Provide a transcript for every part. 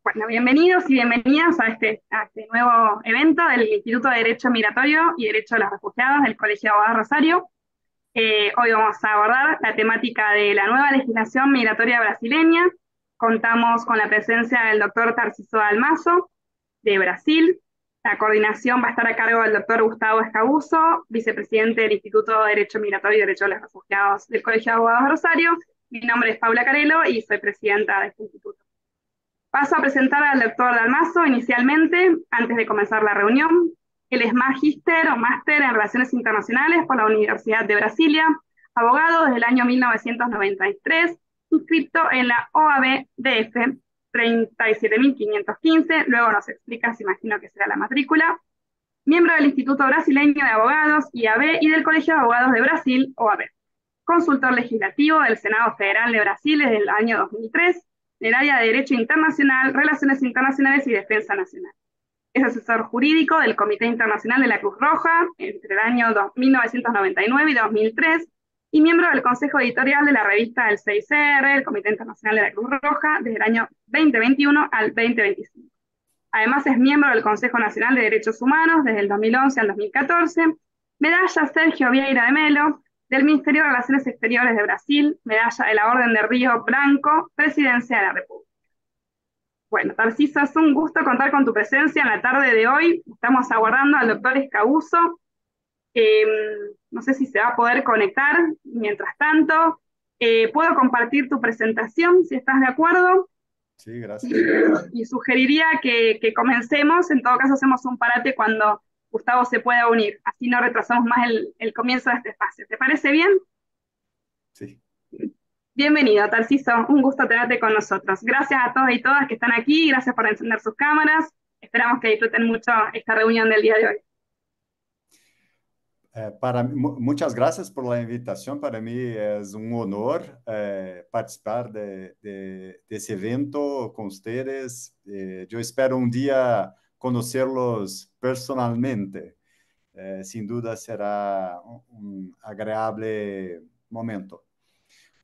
Bueno, bienvenidos y bienvenidas a este nuevo evento del Instituto de Derecho Migratorio y Derecho de los Refugiados del Colegio de Abogados Rosario. Hoy vamos a abordar la temática de la nueva legislación migratoria brasileña. Contamos con la presencia del doctor Tarciso Dalmaso, de Brasil. La coordinación va a estar a cargo del doctor Gustavo Escabuso, vicepresidente del Instituto de Derecho Migratorio y Derecho de los Refugiados del Colegio de Abogados Rosario. Mi nombre es Paula Carelo y soy presidenta de este instituto. Paso a presentar al doctor Dalmaso inicialmente, antes de comenzar la reunión. Él es magíster o máster en Relaciones Internacionales por la Universidad de Brasilia, abogado desde el año 1993, inscrito en la OAB-DF 37.515, luego nos explica, se imagino que será la matrícula, miembro del Instituto Brasileño de Abogados, IAB, y del Colegio de Abogados de Brasil, OAB. Consultor legislativo del Senado Federal de Brasil desde el año 2003, en el área de Derecho Internacional, Relaciones Internacionales y Defensa Nacional. Es asesor jurídico del Comité Internacional de la Cruz Roja entre el año 1999 y 2003 y miembro del Consejo Editorial de la revista El 6R, el Comité Internacional de la Cruz Roja, desde el año 2021 al 2025. Además es miembro del Consejo Nacional de Derechos Humanos desde el 2011 al 2014, medalla Sergio Vieira de Melo, del Ministerio de Relaciones Exteriores de Brasil, medalla de la Orden de Río Branco, Presidencia de la República. Bueno, Tarciso, es un gusto contar con tu presencia en la tarde de hoy. Estamos aguardando al doctor Escabuso. Eh, no sé si se va a poder conectar. Mientras tanto, puedo compartir tu presentación, si estás de acuerdo. Sí, gracias. Y sugeriría que comencemos. En todo caso, hacemos un parate cuando Gustavo se pueda unir. Así no retrasamos más el comienzo de este espacio. ¿Te parece bien? Sí. Bienvenido, Tarciso. Un gusto tenerte con nosotros. Gracias a todos y todas que están aquí. Gracias por encender sus cámaras. Esperamos que disfruten mucho esta reunión del día de hoy. Muchas gracias por la invitación. Para mí es un honor participar de ese evento con ustedes. Yo espero un día conocerlos personalmente. Sin duda será un agradable momento.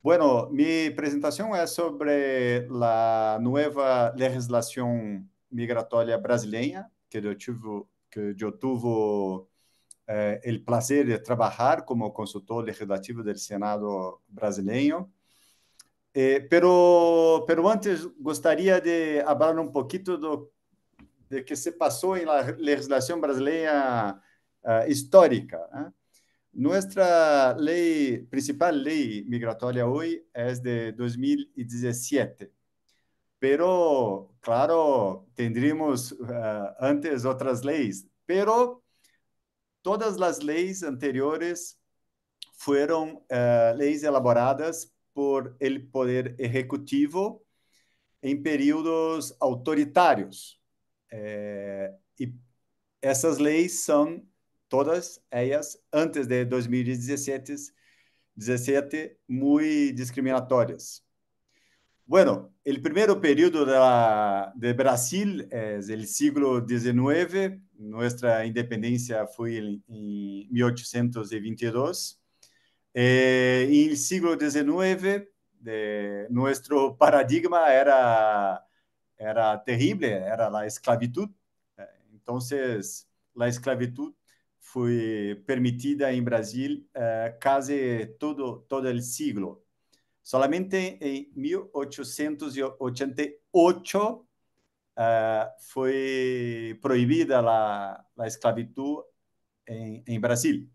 Bueno, mi presentación es sobre la nueva legislación migratoria brasileña que yo tuve el placer de trabajar como consultor legislativo del Senado brasileño. Pero antes gostaria de falar um pouquinho de que se passou em la legislação brasileira histórica. Nuestra ley, principal ley migratoria hoy es de 2017, pero claro, tendríamos antes otras leyes, pero todas las leyes anteriores fueron leyes elaboradas por el Poder Ejecutivo em períodos autoritários. E essas leis são todas elas, antes de 2017, muito discriminatórias. Bueno, el primer periodo de Brasil es el siglo XIX. Nuestra independencia fue en 1822. En el siglo XIX, nuestro paradigma era terrible, era la esclavitud. Entonces, la esclavitud fue permitida en Brasil casi todo el siglo. Solamente en 1888 fue prohibida la esclavitud en Brasil.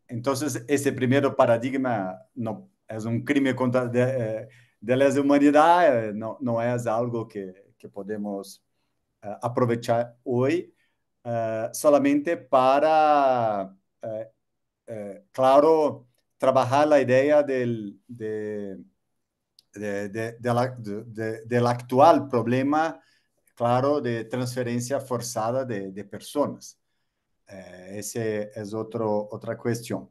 Entonces, ese primer paradigma no, es un crimen contra de la humanidad, no es algo que podemos aprovechar hoy solamente para, claro, trabajar la idea del actual problema, claro, de transferencia forzada de personas. Esa es otra cuestión.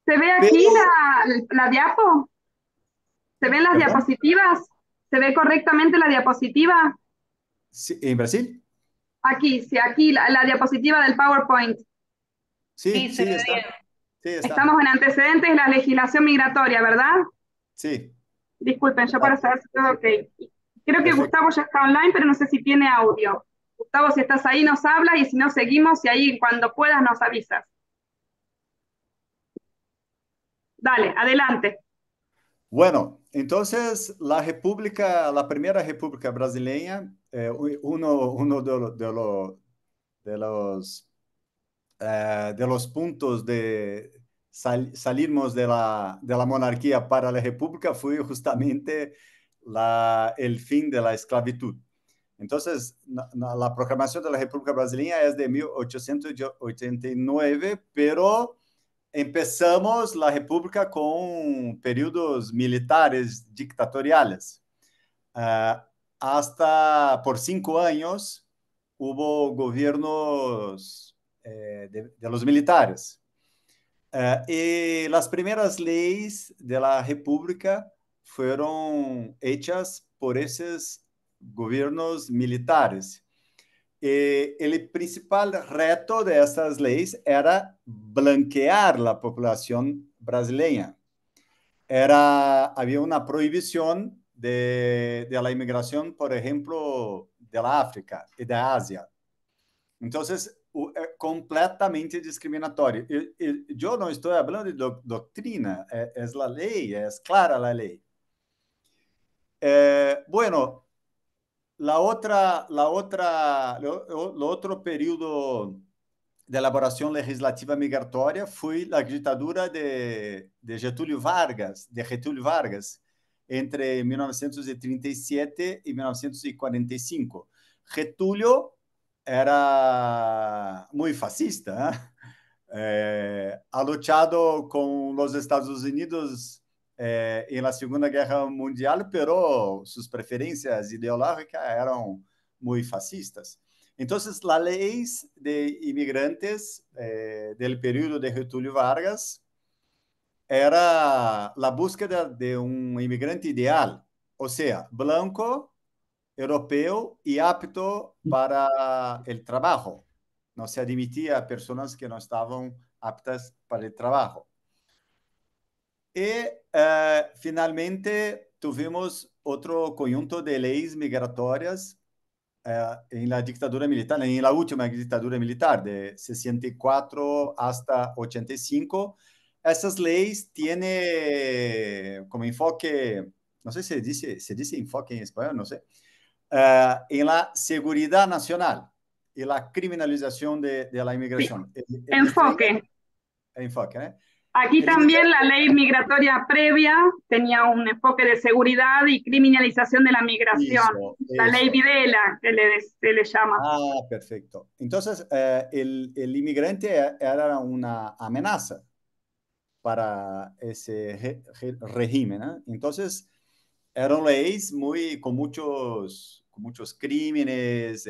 ¿Se ve aquí Pero, la diapo? ¿Se ven las perdón, diapositivas? ¿Se ve correctamente la diapositiva? ¿sí, en Brasil? Aquí, sí, aquí la diapositiva del PowerPoint. Sí, Sí, se sí, ve está. bien. Sí, está. Estamos en antecedentes de la legislación migratoria, ¿verdad? Sí, Disculpen, yo para saber si todo ok. Creo que Perfecto. Gustavo ya está online, pero no sé si tiene audio. Gustavo, si estás ahí, nos habla y si no, seguimos y ahí cuando puedas nos avisas. Dale, adelante. Bueno, entonces la primera república brasileña, uno de los de los puntos de salirnos de la monarquía para la república fue justamente el fin de la esclavitud. Entonces, la proclamación de la República Brasileña es de 1889, pero empezamos la República con periodos militares dictatoriales. Uh, hasta por 5 años hubo gobiernos de los militares. Y las primeras leyes de la República fueron hechas por esos gobiernos militares. El principal reto de estas leyes era blanquear la población brasileña. Había una prohibición de la inmigración, por ejemplo, de la África y de Asia. Entonces, completamente discriminatorio. Yo no estoy hablando de doctrina, es la ley, es clara la ley. Bueno, lo otro periodo de elaboração legislativa migratória foi a ditadura de Getúlio Vargas, entre 1937 e 1945. Getúlio era muito fascista, ¿eh? Ha luchado con los Estados Unidos en la Segunda Guerra Mundial, pero sus preferencias ideológicas eran muy fascistas. Entonces, las leyes de inmigrantes del periodo de Getúlio Vargas era la búsqueda de un inmigrante ideal, o sea, blanco, europeo y apto para el trabajo. No se admitía a personas que no estaban aptas para el trabajo. Y finalmente tuvimos otro conjunto de leyes migratorias en la dictadura militar, en la última dictadura militar, de 64 hasta 85. Esas leyes tienen como enfoque, no sé si se dice enfoque en español, no sé, en la seguridad nacional y la criminalización de la Sí. inmigración. Enfoque. Enfoque, ¿eh? Aquí El también la inmigrante, ley migratoria previa tenía un enfoque de seguridad y criminalización de la migración. eso, La ley eso. Videla, se le llama. Ah, perfecto. Entonces, el inmigrante era una amenaza para ese régimen, ¿eh? Entonces, eran leyes con muchos crímenes,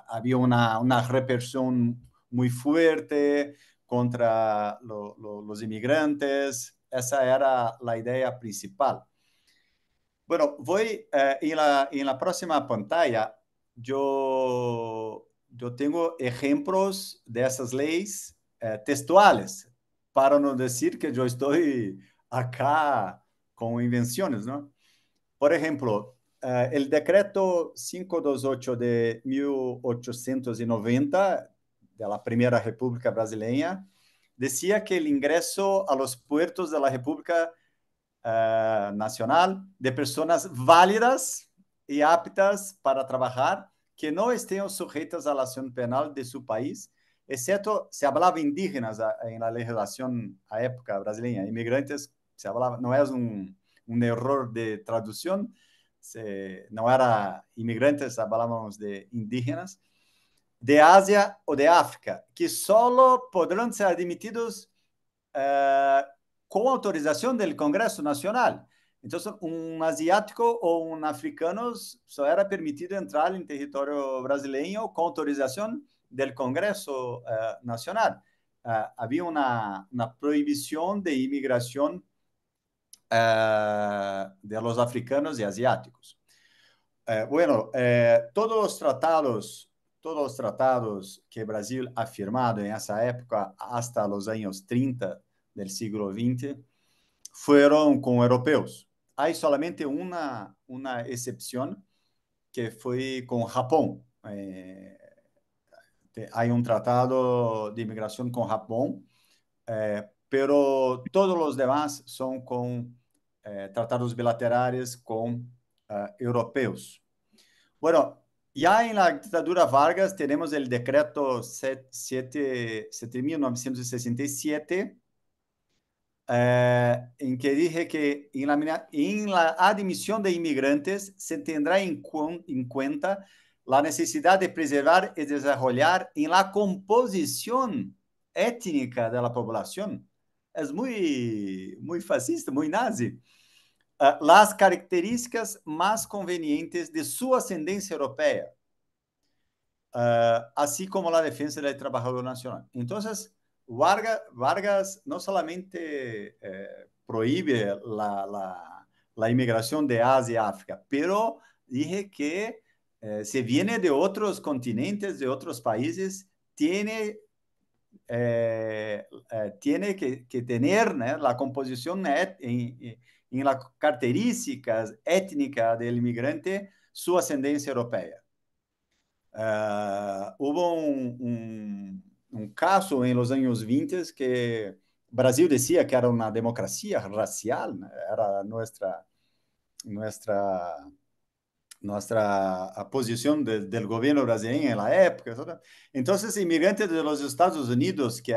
había una represión muy fuerte contra los inmigrantes. Esa era la idea principal. Bueno, voy en la próxima pantalla. Yo tengo ejemplos de esas leyes textuales para no decir que yo estoy acá con invenciones, ¿no? Por ejemplo, el decreto 528 de 1890 de la Primera República Brasileña decía que el ingreso a los puertos de la República nacional de personas válidas y aptas para trabajar que no estén sujetas a la acción penal de su país, excepto se hablaba indígenas en la legislación a época brasileña, inmigrantes se hablaba, no es un error de traducción, no era inmigrantes, hablábamos de indígenas, de Asia o de África, que solo podrán ser admitidos eh, con autorización del Congreso Nacional. Entonces, un asiático o un africano solo era permitido entrar en territorio brasileño con autorización del Congreso Nacional. Había una prohibición de inmigración de los africanos y asiáticos. Bueno, todos los tratados que Brasil ha firmado en esa época hasta los años 30 del siglo XX fueron con europeos. Hay solamente una excepción que fue con Japón. Hay un tratado de inmigración con Japón, pero todos los demás son con tratados bilaterales con europeos. Bueno, ya en la dictadura Vargas tenemos el decreto 7.967, en que dije que en la admisión de inmigrantes se tendrá en cuenta la necesidad de preservar y desarrollar en la composición étnica de la población. Es muy fascista, muy nazi. Las características más convenientes de su ascendencia europea, así como la defensa del trabajador nacional. Entonces, Vargas no solamente prohíbe la inmigración de Asia y África, pero dije que si viene de otros continentes, de otros países, tiene que tener, ¿no?, la composición en las características étnicas del inmigrante, su ascendencia europea. Hubo un caso en los años 20 que Brasil decía que era una democracia racial, ¿no? Era nuestra, nuestra posición del gobierno brasileño en la época. ¿Verdad? Entonces, inmigrantes de los Estados Unidos que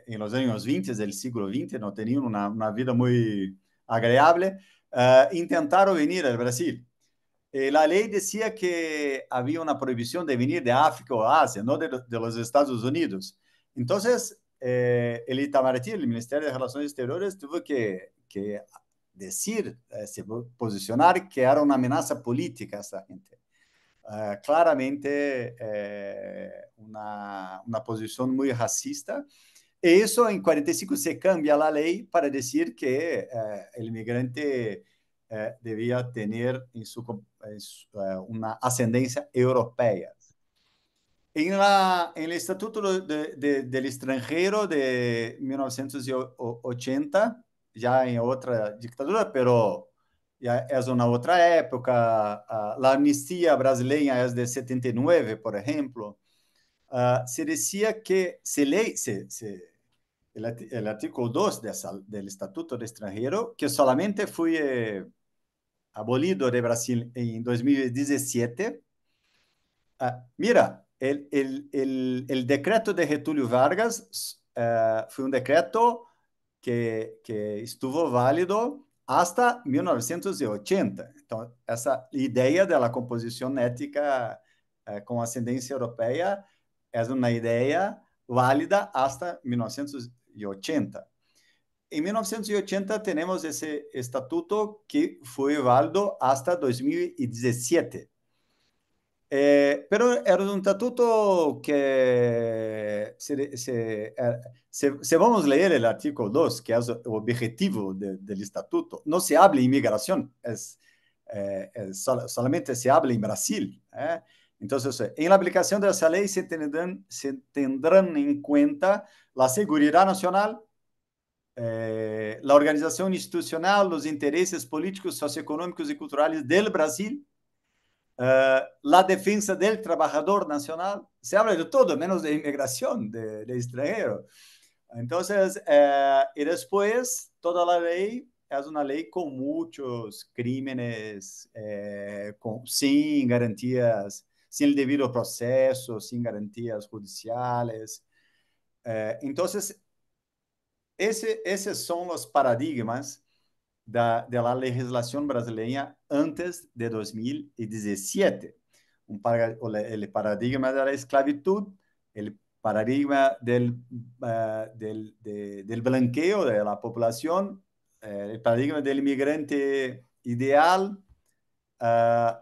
en los años 20 del siglo XX no tenían una vida muy agradable, intentaron venir al Brasil. La ley decía que había una prohibición de venir de África o Asia, no de los Estados Unidos. Entonces, el Itamaraty, el Ministerio de Relaciones Exteriores, tuvo que decir, se posicionar que era una amenaza política a esta gente. Claramente una posición muy racista. E isso, em 45, se cambia a lei para dizer que o imigrante devia ter uma ascendência europeia. En el Estatuto del Extranjero de 1980, ya en otra dictadura, pero ya es una otra época, la amnistía brasileña es de 79, por ejemplo, se decía que el artículo 2 del Estatuto del Extranjero, que solamente fue abolido de Brasil en 2017. Mira, el decreto de Getúlio Vargas fue un decreto que estuvo válido hasta 1980. Entonces, esa idea de la composición étnica con ascendencia europea es una idea válida hasta 1980. En 1980 tenemos ese estatuto que fue válido hasta 2017. Pero era un estatuto que, se vamos a leer el artículo 2, que es el objetivo del estatuto, no se habla de inmigración, solamente se habla en Brasil. Entonces, en la aplicación de esa ley se tendrán en cuenta la seguridad nacional, la organización institucional, los intereses políticos, socioeconómicos y culturales del Brasil, la defensa del trabajador nacional. Se habla de todo, menos de inmigración de extranjeros. Entonces, y después, toda la ley es una ley con muchos crímenes, sin garantías, sin el debido proceso, sin garantías judiciales. Entonces, esos son los paradigmas de la legislación brasileña antes de 2017. El paradigma de la esclavitud, el paradigma del blanqueo de la población, el paradigma del inmigrante ideal,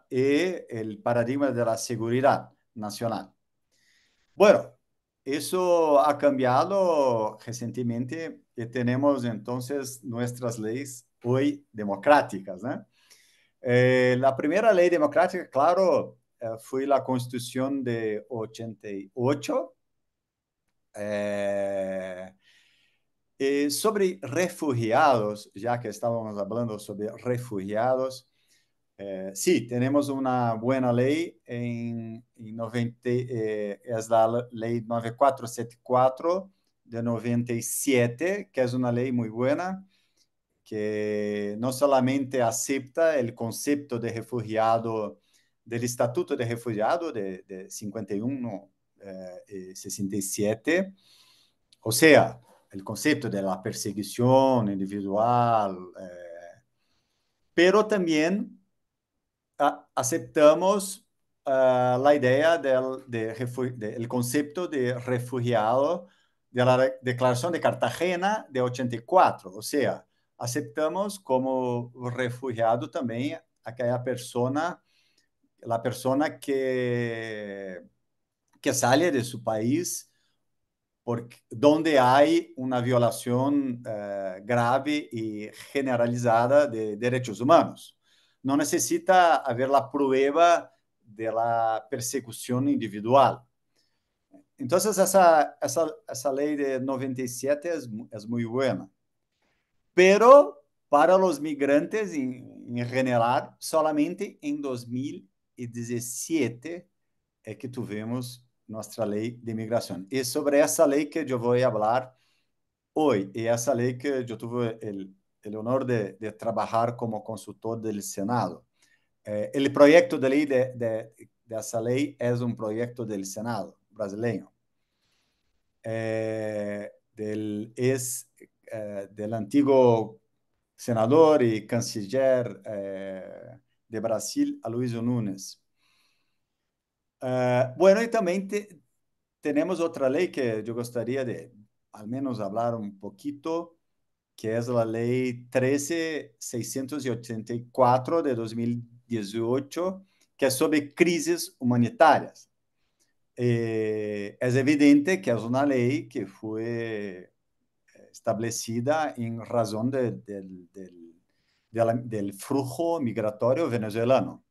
y el paradigma de la seguridad nacional. Bueno, eso ha cambiado recientemente y tenemos entonces nuestras leyes hoy democráticas, ¿no? La primera ley democrática, claro, fue la Constitución de 88. Sobre refugiados, ya que estábamos hablando sobre refugiados, sí, tenemos una buena ley en 90, es la ley 9474 de 97, que es una ley muy buena, que no solamente acepta el concepto de refugiado del Estatuto de Refugiado de 51 y 67, o sea, el concepto de la persecución individual, pero también aceptamos la idea del concepto de refugiado de la Declaración de Cartagena de 84, o sea, aceptamos como refugiado también aquella persona, la persona que sale de su país donde hay una violación grave y generalizada de derechos humanos. No necesita haber la prueba de la persecución individual. Entonces, esa ley de 97 es muy buena. Pero para los migrantes en general, solamente en 2017 es que tuvimos nuestra ley de migración. Y sobre esa ley que yo voy a hablar hoy, y esa ley que yo tuve el honor de trabajar como consultor del Senado. El proyecto de ley de esa ley es un proyecto del Senado brasileño. Del antiguo senador y canciller de Brasil, Aloysio Nunes. Bueno, y también tenemos otra ley que yo gustaría de al menos hablar un poquito, que es la ley 13.684 de 2018, que es sobre crisis humanitarias. Es evidente que es una ley que fue establecida en razón del flujo migratorio venezolano.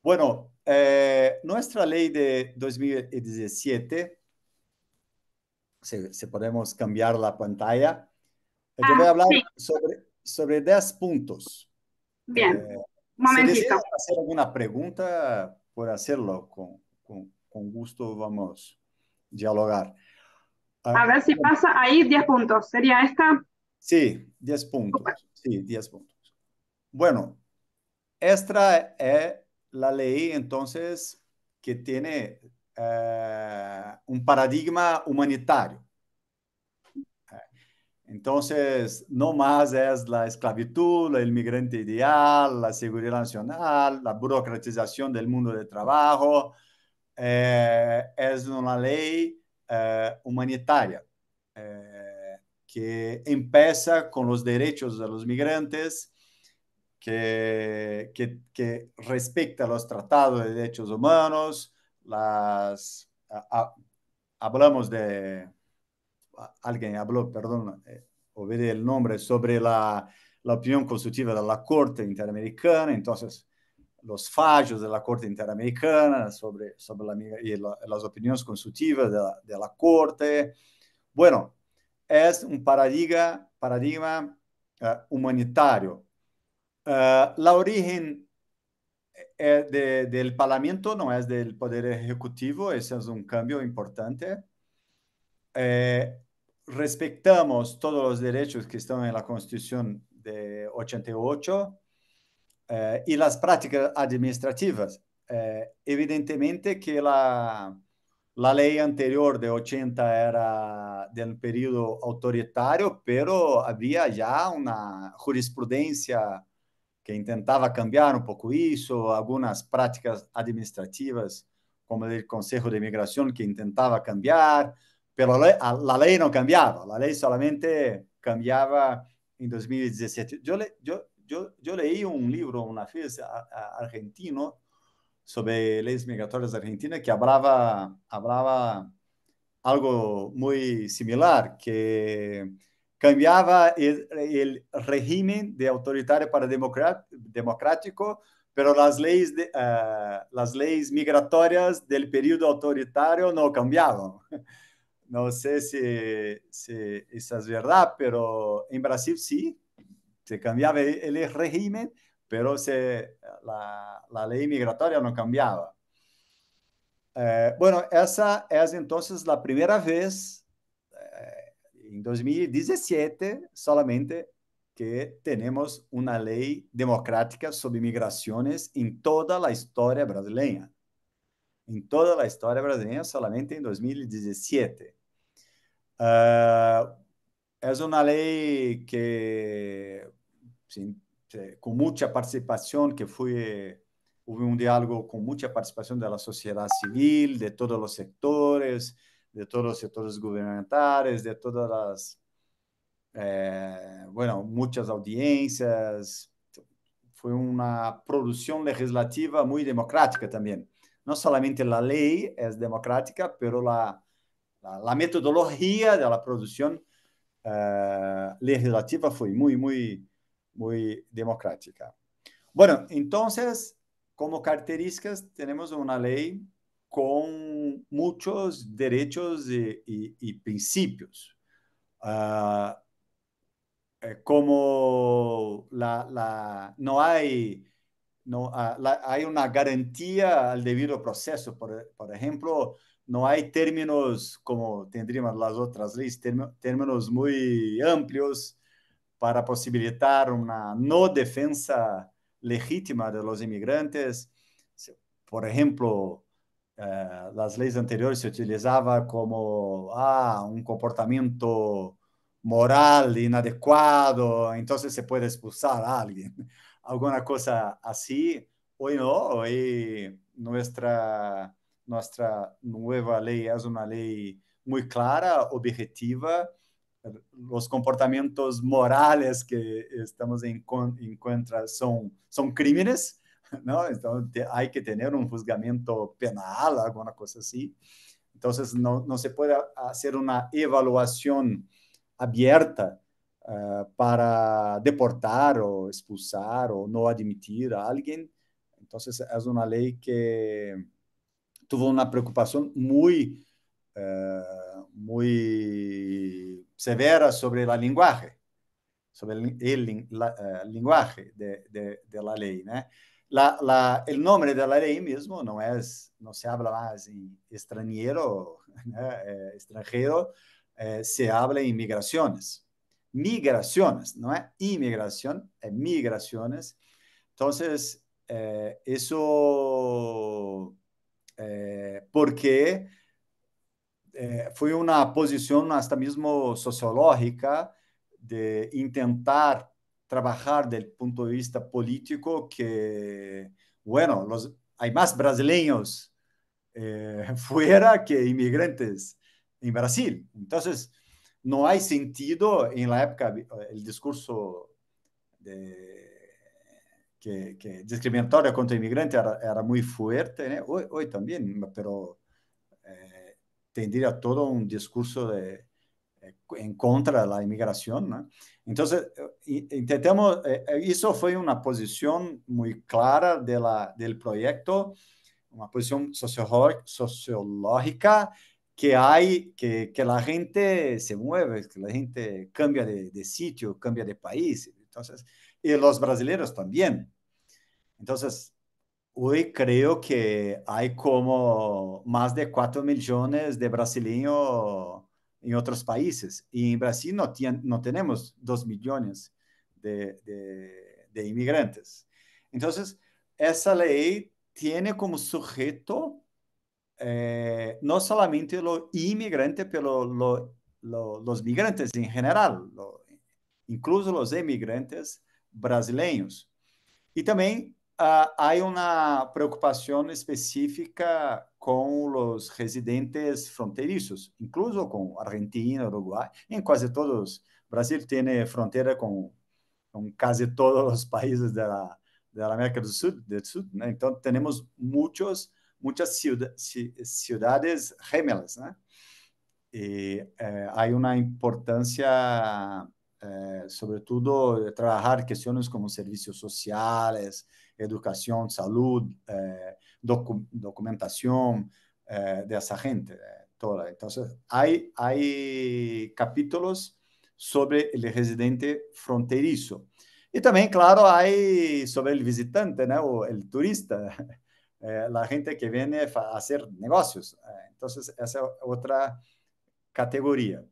Bueno, nuestra ley de 2017, si podemos cambiar la pantalla, yo voy a hablar Sí, sobre 10 puntos. bien. Un Si deseas momentito. hacer alguna pregunta, por hacerlo, con gusto vamos a dialogar. A ver si pasa ahí 10 puntos. ¿Sería esta? Sí, 10 Súper. puntos. Sí, 10 puntos. Bueno, esta es la ley entonces que tiene un paradigma humanitario. Entonces, no más es la esclavitud, el migrante ideal, la seguridad nacional, la burocratización del mundo del trabajo. Es una ley humanitaria que empieza con los derechos de los migrantes, que respecta los tratados de derechos humanos, hablamos de alguien habló, perdón, olvidé el nombre, sobre la opinión consultiva de la Corte Interamericana, entonces los fallos de la Corte Interamericana sobre las opiniones consultivas de la Corte. Bueno, es un paradigma humanitario. La origen del Parlamento no es del Poder Ejecutivo, ese es un cambio importante. Eh, Respetamos todos los derechos que están en la Constitución de 88 y las prácticas administrativas. Evidentemente que la ley anterior de 80 era del periodo autoritario, pero había ya una jurisprudencia que intentava cambiar um pouco isso, algumas práticas administrativas, como o Consejo de Imigração, que intentava cambiar, pero a lei não cambiava, a lei solamente cambiava em 2017. Eu leí um livro uma vez argentino sobre leis migratórias argentinas que hablaba algo muy similar, que cambiaba el régimen de autoritario para democrático, pero las leyes migratorias del periodo autoritario no cambiaban. no sé si eso es verdad, pero en Brasil sí, se cambiaba el régimen, pero la ley migratoria no cambiaba. Bueno, esa es entonces la primera vez en 2017 solamente que tenemos una ley democrática sobre migraciones en toda la historia brasileña. En toda la historia brasileña, solamente en 2017. Es una ley que, sim, com muita participação, que foi, houve um diálogo com muita participação da sociedade civil, de todos os setores governamentais, de todas as, bueno, muitas audiências. Foi uma produção legislativa muito democrática também. Não somente a lei é democrática, pero la metodología de la producción legislativa fue muy democrática. Bueno, entonces, como características, tenemos una ley con muchos derechos y principios. Uh, como no hay no, hay una garantía al debido proceso. Por ejemplo, no hay términos como tendríamos las otras leyes, términos muy amplios para posibilitar una no defensa legítima de los inmigrantes. Por ejemplo, las leyes anteriores se utilizaba como un comportamiento moral inadecuado, entonces se puede expulsar a alguien. Alguna cosa así. Hoy no, hoy nuestra nueva ley es una ley muy clara, objetiva. Los comportamientos morales que estamos en contra son crímenes, ¿no? Entonces hay que tener un juzgamiento penal, alguna cosa así. Entonces no se puede hacer una evaluación abierta para deportar o expulsar o no admitir a alguien. Entonces es una ley que tuvo una preocupación muy severa sobre el lenguaje, sobre el lenguaje de la ley, ¿no? El nombre de la ley mismo no se habla más en extranjero, ¿no? Extranjero, se habla en migraciones. Migraciones, no es inmigración, es migraciones. Entonces, eso porque foi uma posição hasta mesmo sociológica de intentar trabalhar do ponto de vista político que, bueno, hay más brasileños fuera que inmigrantes en Brasil. Entonces, no hay sentido en la época el discurso que discriminatorio contra inmigrantes era muy fuerte, ¿no? Hoy también, pero tendría todo un discurso en contra de la inmigración, ¿no? Entonces, intentamos, eso fue una posición muy clara del proyecto, una posición sociológica que hay, que la gente se mueve, que la gente cambia de sitio, cambia de país, entonces, y los brasileños también. Entonces, hoy creo que hay como más de 4 millones de brasileños en otros países. Y en Brasil no tenemos 2 millones de inmigrantes. Entonces, esa ley tiene como sujeto no solamente los inmigrantes, pero los migrantes en general, incluso los emigrantes brasileños. E também há uma preocupação específica com os residentes fronteiriços, incluso com Argentina, Uruguai, em quase todos. Brasil tem fronteira com quase todos os países da América do Sul, né? Então temos muitas cidades gemelas, né? E há uma importância sobretudo, trabalhar questões como serviços sociais, educação, saúde, documentação dessa gente. toda. Entonces, hay capítulos sobre el residente fronterizo. Y también, claro, hay sobre el visitante, ¿no? O el turista, la gente que viene a hacer negocios. Entonces, esa es otra categoría.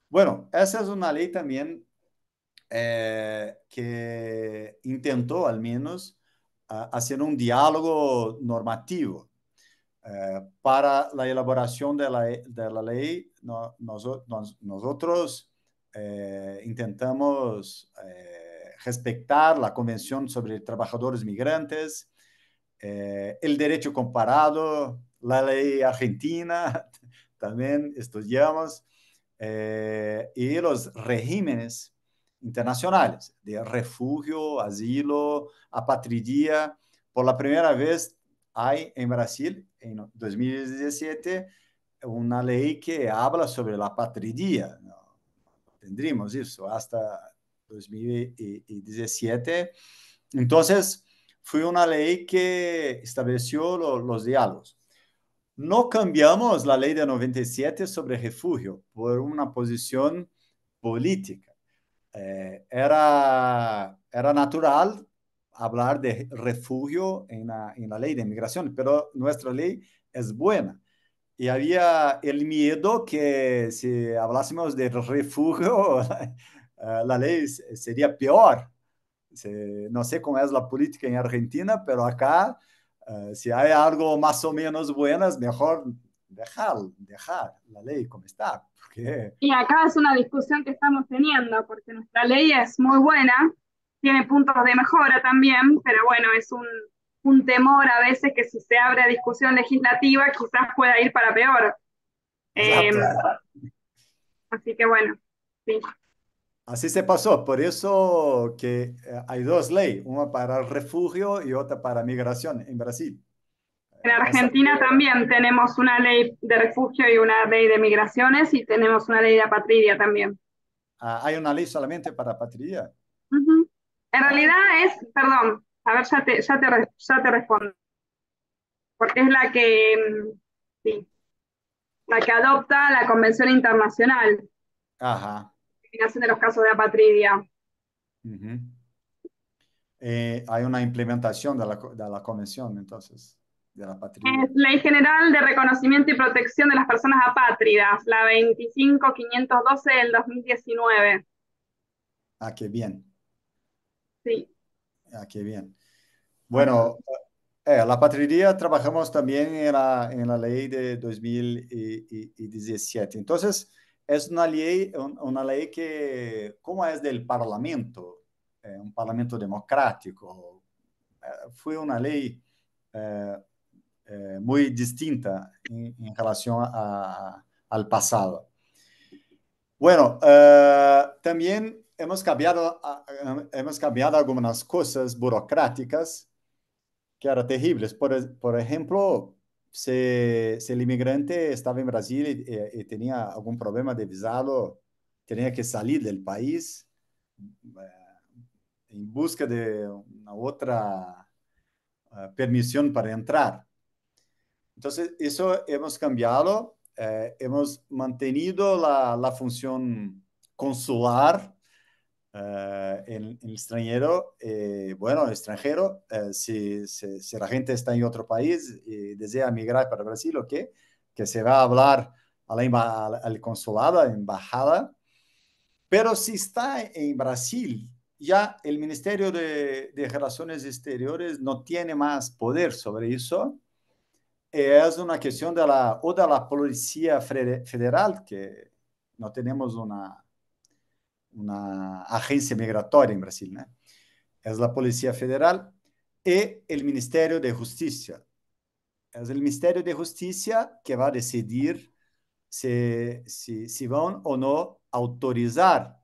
Bueno, esa es una ley también que intentó al menos hacer un diálogo normativo. Para la elaboración de la ley, nosotros intentamos respetar la Convención sobre Trabajadores Migrantes, el derecho comparado, la ley argentina, también estudiamos, y los regímenes internacionales de refugio, asilo, apatridía. Por la primera vez hay en Brasil, en 2017, una ley que habla sobre la apatridía. No tendríamos eso hasta 2017. Entonces, fue una ley que estableció los diálogos. No cambiamos la ley de 97 sobre refugio por una posición política. Era natural hablar de refugio en la ley de migración, pero nuestra ley es buena. Y había el miedo que si hablásemos de refugio, la ley sería peor. No sé cómo es la política en Argentina, pero acá, si hay algo más o menos bueno, es mejor dejar la ley como está. Porque, Y acá es una discusión que estamos teniendo, porque nuestra ley es muy buena, tiene puntos de mejora también, pero bueno, es un temor a veces que si se abre a discusión legislativa quizás pueda ir para peor. Eh, exacto, Así que bueno, sí. así se pasó. Por eso que hay dos leyes, una para el refugio y otra para migración en Brasil. En Esa, Argentina también tenemos una ley de refugio y una ley de migraciones y tenemos una ley de apatridia también. hay una ley solamente para patria. Ujú. En Ah, realidad es, perdón, a ver, ya te respondo, porque es sí, la que adopta la Convención Internacional de ajá. Eliminación de los Casos de Apatridia. Ujú. Hay una implementación de la convención, entonces, de la patria. Es Ley General de Reconocimiento y Protección de las Personas Apátridas, la 25512 del 2019. Ah, qué bien. Sí. Ah, qué bien. Ujú. Bueno, la patria trabajamos también en la ley de 2017. Entonces, es una ley que, como es del Parlamento, un Parlamento democrático, fue una ley eh, muy distinta en relación al pasado. Bueno, también hemos cambiado algunas cosas burocráticas que eran terribles. Por ejemplo, si el inmigrante estaba en Brasil y tenía algún problema de visado, tenía que salir del país en busca de una otra permisión para entrar. Entonces, eso hemos cambiado, hemos mantenido la función consular en el extranjero, bueno, extranjero, si la gente está en otro país y desea migrar para Brasil, ¿o qué? Que se va a hablar al consulado, a la embajada, pero si está en Brasil, ya el Ministerio de Relaciones Exteriores no tiene más poder sobre eso. Es una cuestión o de la Policía Federal, que no tenemos una agencia migratoria en Brasil, ¿no? Es la Policía Federal y el Ministerio de Justicia. Es el Ministerio de Justicia que va a decidir si van o no autorizar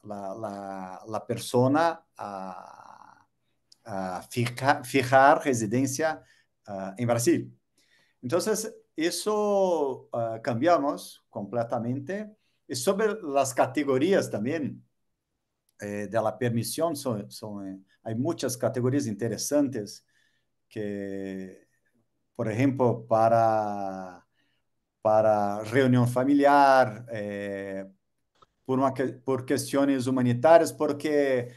la persona a fijar residencia en Brasil. Entonces, eso cambiamos completamente. Y sobre las categorías también de la permisión, hay muchas categorías interesantes que, por ejemplo, para reunión familiar, por cuestiones humanitarias, porque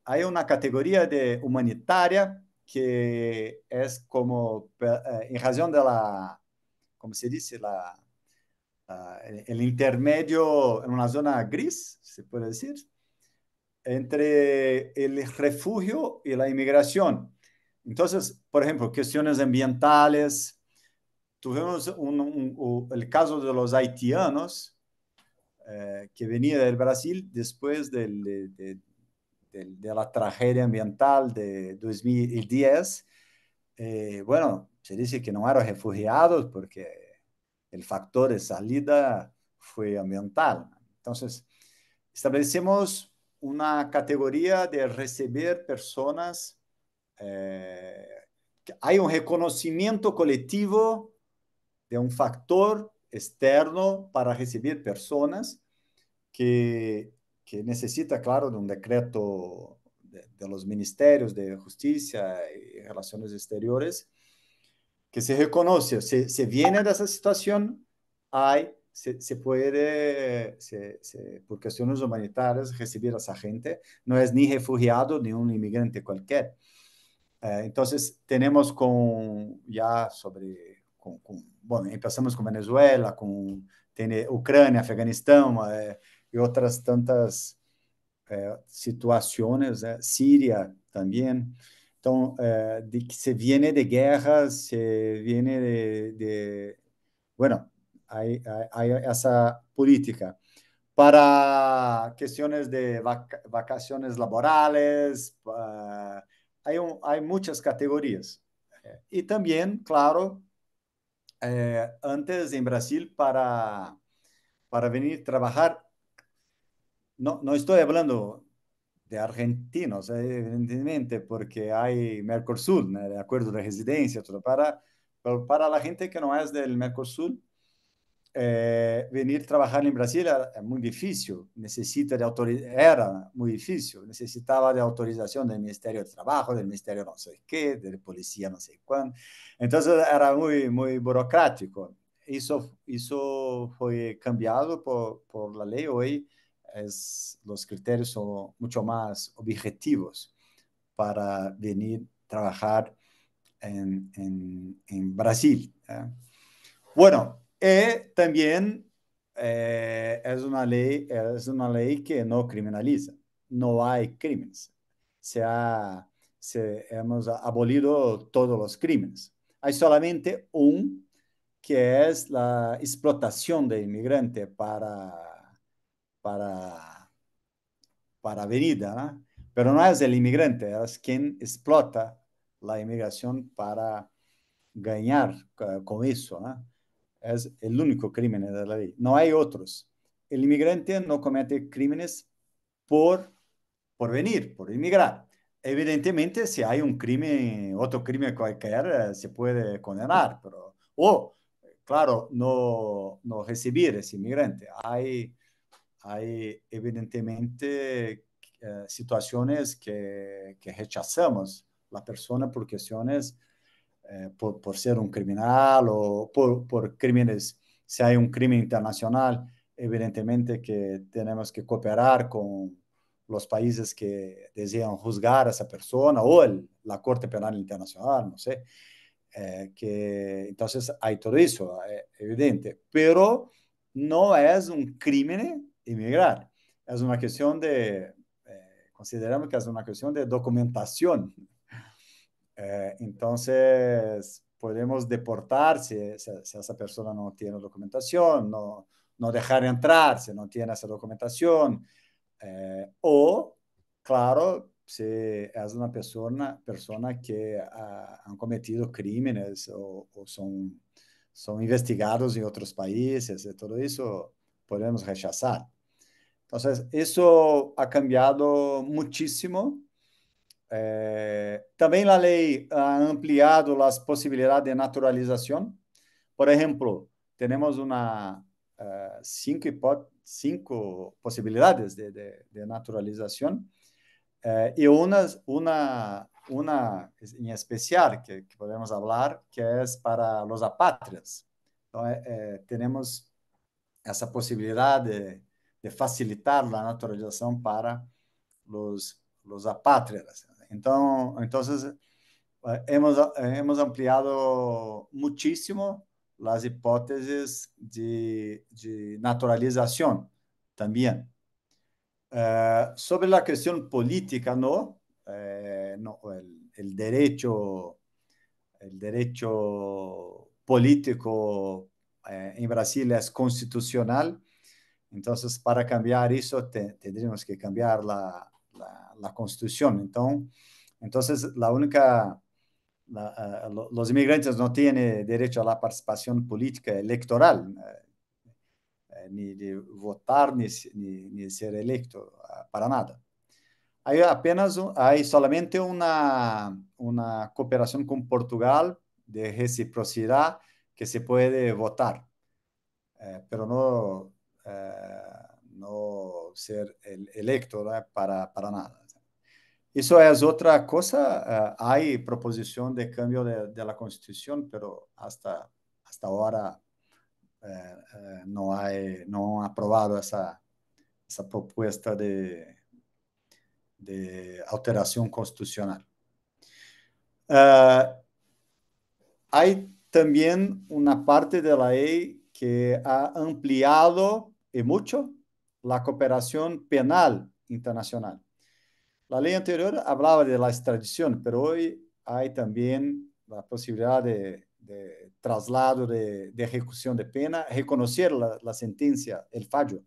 hay una categoría de humanitaria que es como, en razón de la, ¿cómo se dice? El intermedio en una zona gris, se puede decir, entre el refugio y la inmigración. Entonces, por ejemplo, cuestiones ambientales, tuvimos el caso de los haitianos que venía del Brasil después de la tragedia ambiental de 2010. Bueno, se dice que no eran refugiados porque el factor de salida fue ambiental. Entonces, establecemos una categoría de recibir personas. eh, Hay un reconocimiento colectivo de un factor externo para recibir personas que, que necesita, claro, de un decreto de los ministerios de Justicia y Relaciones Exteriores, que se reconoce, se viene de esa situación, se puede, por cuestiones humanitarias, recibir a esa gente. No es ni refugiado ni un inmigrante cualquier. Entonces, tenemos ya bueno, empezamos con Venezuela, tiene Ucrania, Afganistán y otras tantas situaciones, Siria también. Entonces, se viene de guerras, se viene bueno, hay esa política. Para cuestiones de vacaciones laborales, hay muchas categorías. Y también, claro, antes en Brasil para venir a trabajar, no estoy hablando de argentinos, evidentemente, porque hay Mercosul, ¿no? De acuerdo de residencia, todo pero para la gente que no es del Mercosul, venir a trabajar en Brasil era muy difícil, era muy difícil, necesitaba de autorización del Ministerio de Trabajo, del Ministerio no sé qué, de la policía no sé cuándo. Entonces era muy burocrático. Eso fue cambiado por la ley. Hoy los criterios son mucho más objetivos para venir a trabajar en Brasil. Bueno, también es una ley que no criminaliza, no hay crímenes. Se ha, hemos abolido todos los crímenes. Hay solamente que es la explotación de inmigrante para, para venida, ¿no? Pero no es el inmigrante, es quien explota la inmigración para ganar con eso, ¿no? Es el único crimen de la ley. No hay otros. El inmigrante no comete crímenes por, por venir, por inmigrar. Evidentemente, si hay un crimen, otro crimen cualquier, se puede condenar, claro, no recibir ese inmigrante. Hay evidentemente situaciones que rechazamos la persona por cuestiones por ser un criminal o por crímenes. Si hay un crimen internacional, evidentemente que tenemos que cooperar con los países que desean juzgar a esa persona o la Corte Penal Internacional, no sé. Entonces hay todo eso, evidente, pero no es un crimen emigrar, es una cuestión consideramos que es una cuestión de documentación. Entonces, podemos deportar si esa persona no tiene documentación, no dejar entrar si no tiene esa documentación, o, claro, si es una persona que han cometido crímenes o son investigados en otros países y todo eso, podemos rechazar. Entonces, eso ha cambiado muchísimo. Também a lei ha ampliado as possibilidades de naturalização. Por exemplo, temos cinco possibilidades de naturalização e uma em especial que podemos falar, que é para os apátridas. tenemos essa possibilidade de facilitar a naturalização para os apátridas. Então, hemos ampliado muchísimo as hipóteses de naturalização também. Sobre a questão política, no, no el derecho político en Brasil es constitucional. Entonces, para cambiar eso, tendríamos que cambiar la constitución. Entonces, los inmigrantes no tienen derecho a la participación política electoral, ni de votar, ni de ser electo, para nada. Hay solamente una cooperación con Portugal de reciprocidad que se puede votar, pero no ser electo, ¿no? para nada. Eso es otra cosa. Hay proposición de cambio de la Constitución, pero hasta ahora no han aprobado esa propuesta de alteración constitucional. Hay también una parte de la ley que ha ampliado y mucho la cooperación penal internacional. La ley anterior hablaba de la extradición, pero hoy hay también la posibilidad de traslado de ejecución de pena, reconocer la sentencia, el fallo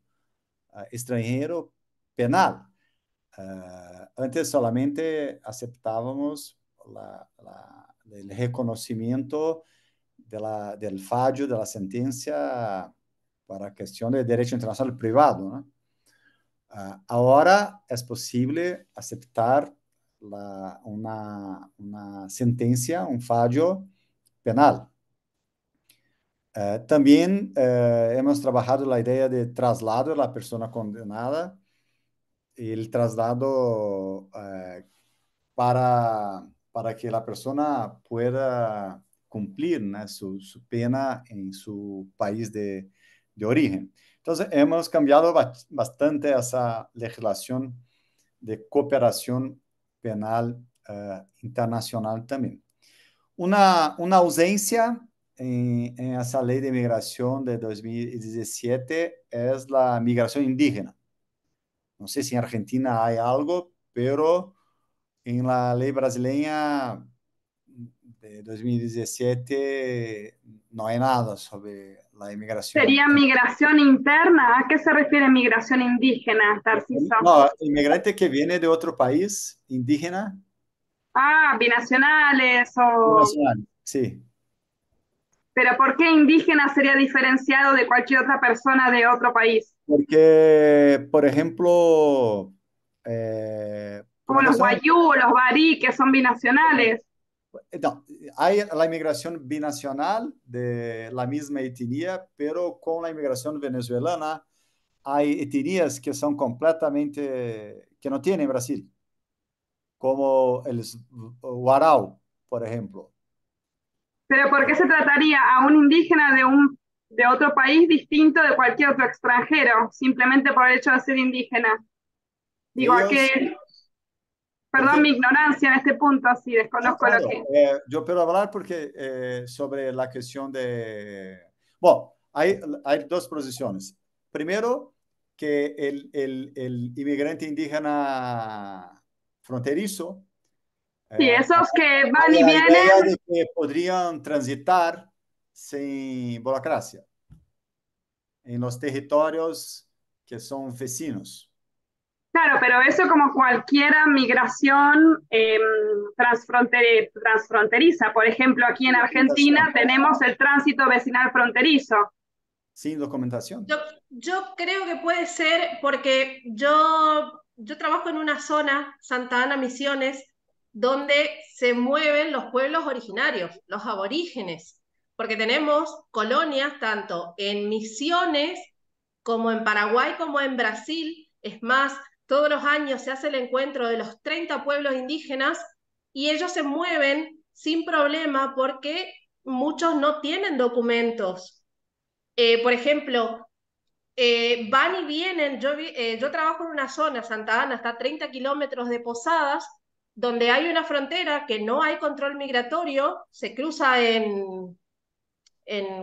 extranjero penal. Antes solamente aceptábamos el reconocimiento del fallo, de la sentencia para cuestión de derecho internacional privado, ¿no? Ahora es posible aceptar una sentencia, un fallo penal. También hemos trabajado la idea de traslado de la persona condenada, el traslado para que la persona pueda cumplir, ¿no? su pena en su país de origen. Entonces, hemos cambiado bastante esa legislación de cooperación penal internacional también. Una ausencia en esa ley de migración de 2017 es la migración indígena. No sé si en Argentina hay algo, pero en la ley brasileña de 2017 no hay nada sobre la inmigración. ¿Sería migración interna? ¿A qué se refiere migración indígena, Tarciso? No, inmigrante que viene de otro país indígena. Ah, binacionales o... Nacional, sí. Pero ¿por qué indígena sería diferenciado de cualquier otra persona de otro país? Porque, por ejemplo, Como una los persona, guayú o los barí, que son binacionales. no, hay la inmigración binacional de la misma etnia, pero con la inmigración venezolana hay etnias que son completamente, que no tienen Brasil, como el Warao, por ejemplo. Pero ¿por qué se trataría a un indígena de otro país distinto de cualquier otro extranjero, simplemente por el hecho de ser indígena? Digo, ¿a Ellos, qué? Perdón porque, mi ignorancia en este punto, si no, desconozco lo claro, que... yo puedo hablar porque sobre la cuestión de, bueno, hay dos posiciones. Primero, que el inmigrante indígena fronterizo, Sí, esos que van hay y la idea vienen, de que podrían transitar sin burocracia en los territorios que son vecinos. claro, pero eso como cualquier migración transfronteriza. Por ejemplo, aquí en Sin Argentina documentación. tenemos el tránsito vecinal fronterizo. Sin documentación. Yo, yo creo que puede ser porque yo trabajo en una zona, Santa Ana, Misiones, donde se mueven los pueblos originarios, los aborígenes, porque tenemos colonias tanto en Misiones como en Paraguay como en Brasil. Es más, todos los años se hace el encuentro de los 30 pueblos indígenas y ellos se mueven sin problema porque muchos no tienen documentos Por ejemplo, van y vienen, yo trabajo en una zona, Santa Ana, está a 30 kilómetros de Posadas, donde hay una frontera que no hay control migratorio, se cruza en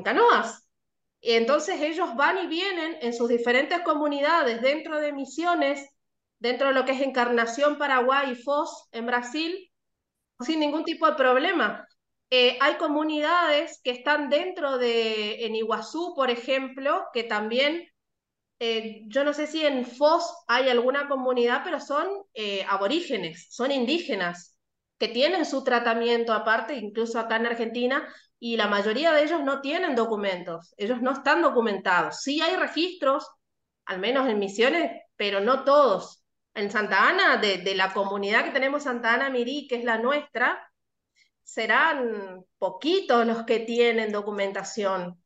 canoas. Y entonces ellos van y vienen en sus diferentes comunidades dentro de Misiones, dentro de lo que es Encarnación, Paraguay y Foz en Brasil, sin ningún tipo de problema. Hay comunidades que están en Iguazú, por ejemplo, que también, yo no sé si en Foz hay alguna comunidad, pero son aborígenes, son indígenas, que tienen su tratamiento aparte, incluso acá en Argentina, y la mayoría de ellos no tienen documentos, ellos no están documentados. Sí hay registros, al menos en Misiones, pero no todos. En Santa Ana, de la comunidad que tenemos Santa Ana Mirí, que es la nuestra, serán poquitos los que tienen documentación.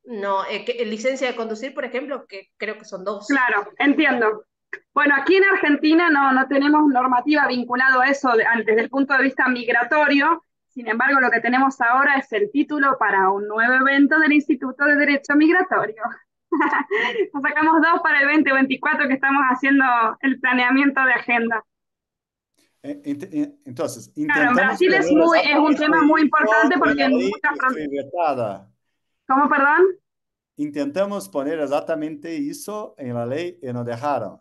No, licencia de conducir, por ejemplo, que creo que son dos. Claro, entiendo. Bueno, aquí en Argentina no tenemos normativa vinculado a eso desde el punto de vista migratorio. Sin embargo, lo que tenemos ahora es el título para un nuevo evento del Instituto de Derecho Migratorio. Nos sacamos dos para el 2024 que estamos haciendo el planeamiento de agenda. Entonces, Claro, en intentamos Brasil poner es un tema exactamente muy eso importante en porque la en ley muchas que fronteras... fue vetada. ¿Cómo, perdón? Intentamos poner exactamente eso en la ley y nos dejaron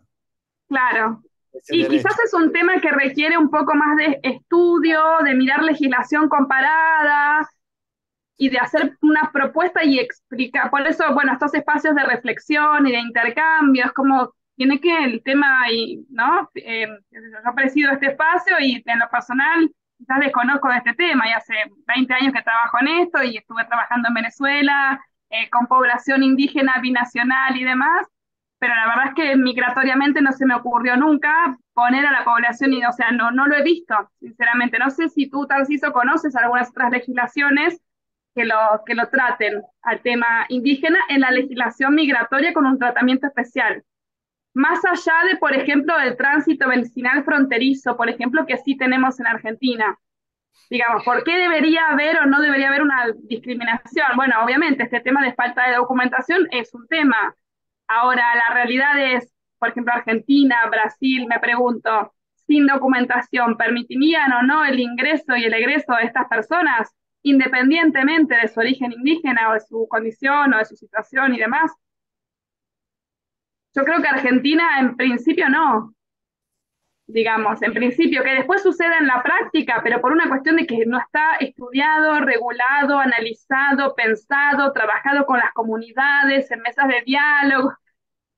Claro. ese Y quizás derecho. es un tema que requiere un poco más de estudio, de mirar legislación comparada y de hacer una propuesta y explicar. Por eso, bueno, estos espacios de reflexión y de intercambio, es como tiene que el tema, y, ¿no? Yo presido este espacio y en lo personal quizás desconozco de este tema y hace 20 años que trabajo en esto y estuve trabajando en Venezuela con población indígena binacional y demás, pero la verdad es que migratoriamente no se me ocurrió nunca poner a la población, y, o sea, no lo he visto, sinceramente. No sé si tú, Tarciso, conoces algunas otras legislaciones que lo traten al tema indígena en la legislación migratoria con un tratamiento especial. Más allá de, por ejemplo, el tránsito vecinal fronterizo, por ejemplo, que sí tenemos en Argentina. Digamos, ¿por qué debería haber o no debería haber una discriminación? Bueno, obviamente, este tema de falta de documentación es un tema. Ahora, la realidad es, por ejemplo, Argentina, Brasil, me pregunto, sin documentación, ¿permitirían o no el ingreso y el egreso de estas personas, independientemente de su origen indígena o de su condición o de su situación y demás? Yo creo que Argentina en principio no, digamos, en principio, que después suceda en la práctica, pero por una cuestión de que no está estudiado, regulado, analizado, pensado, trabajado con las comunidades, en mesas de diálogo.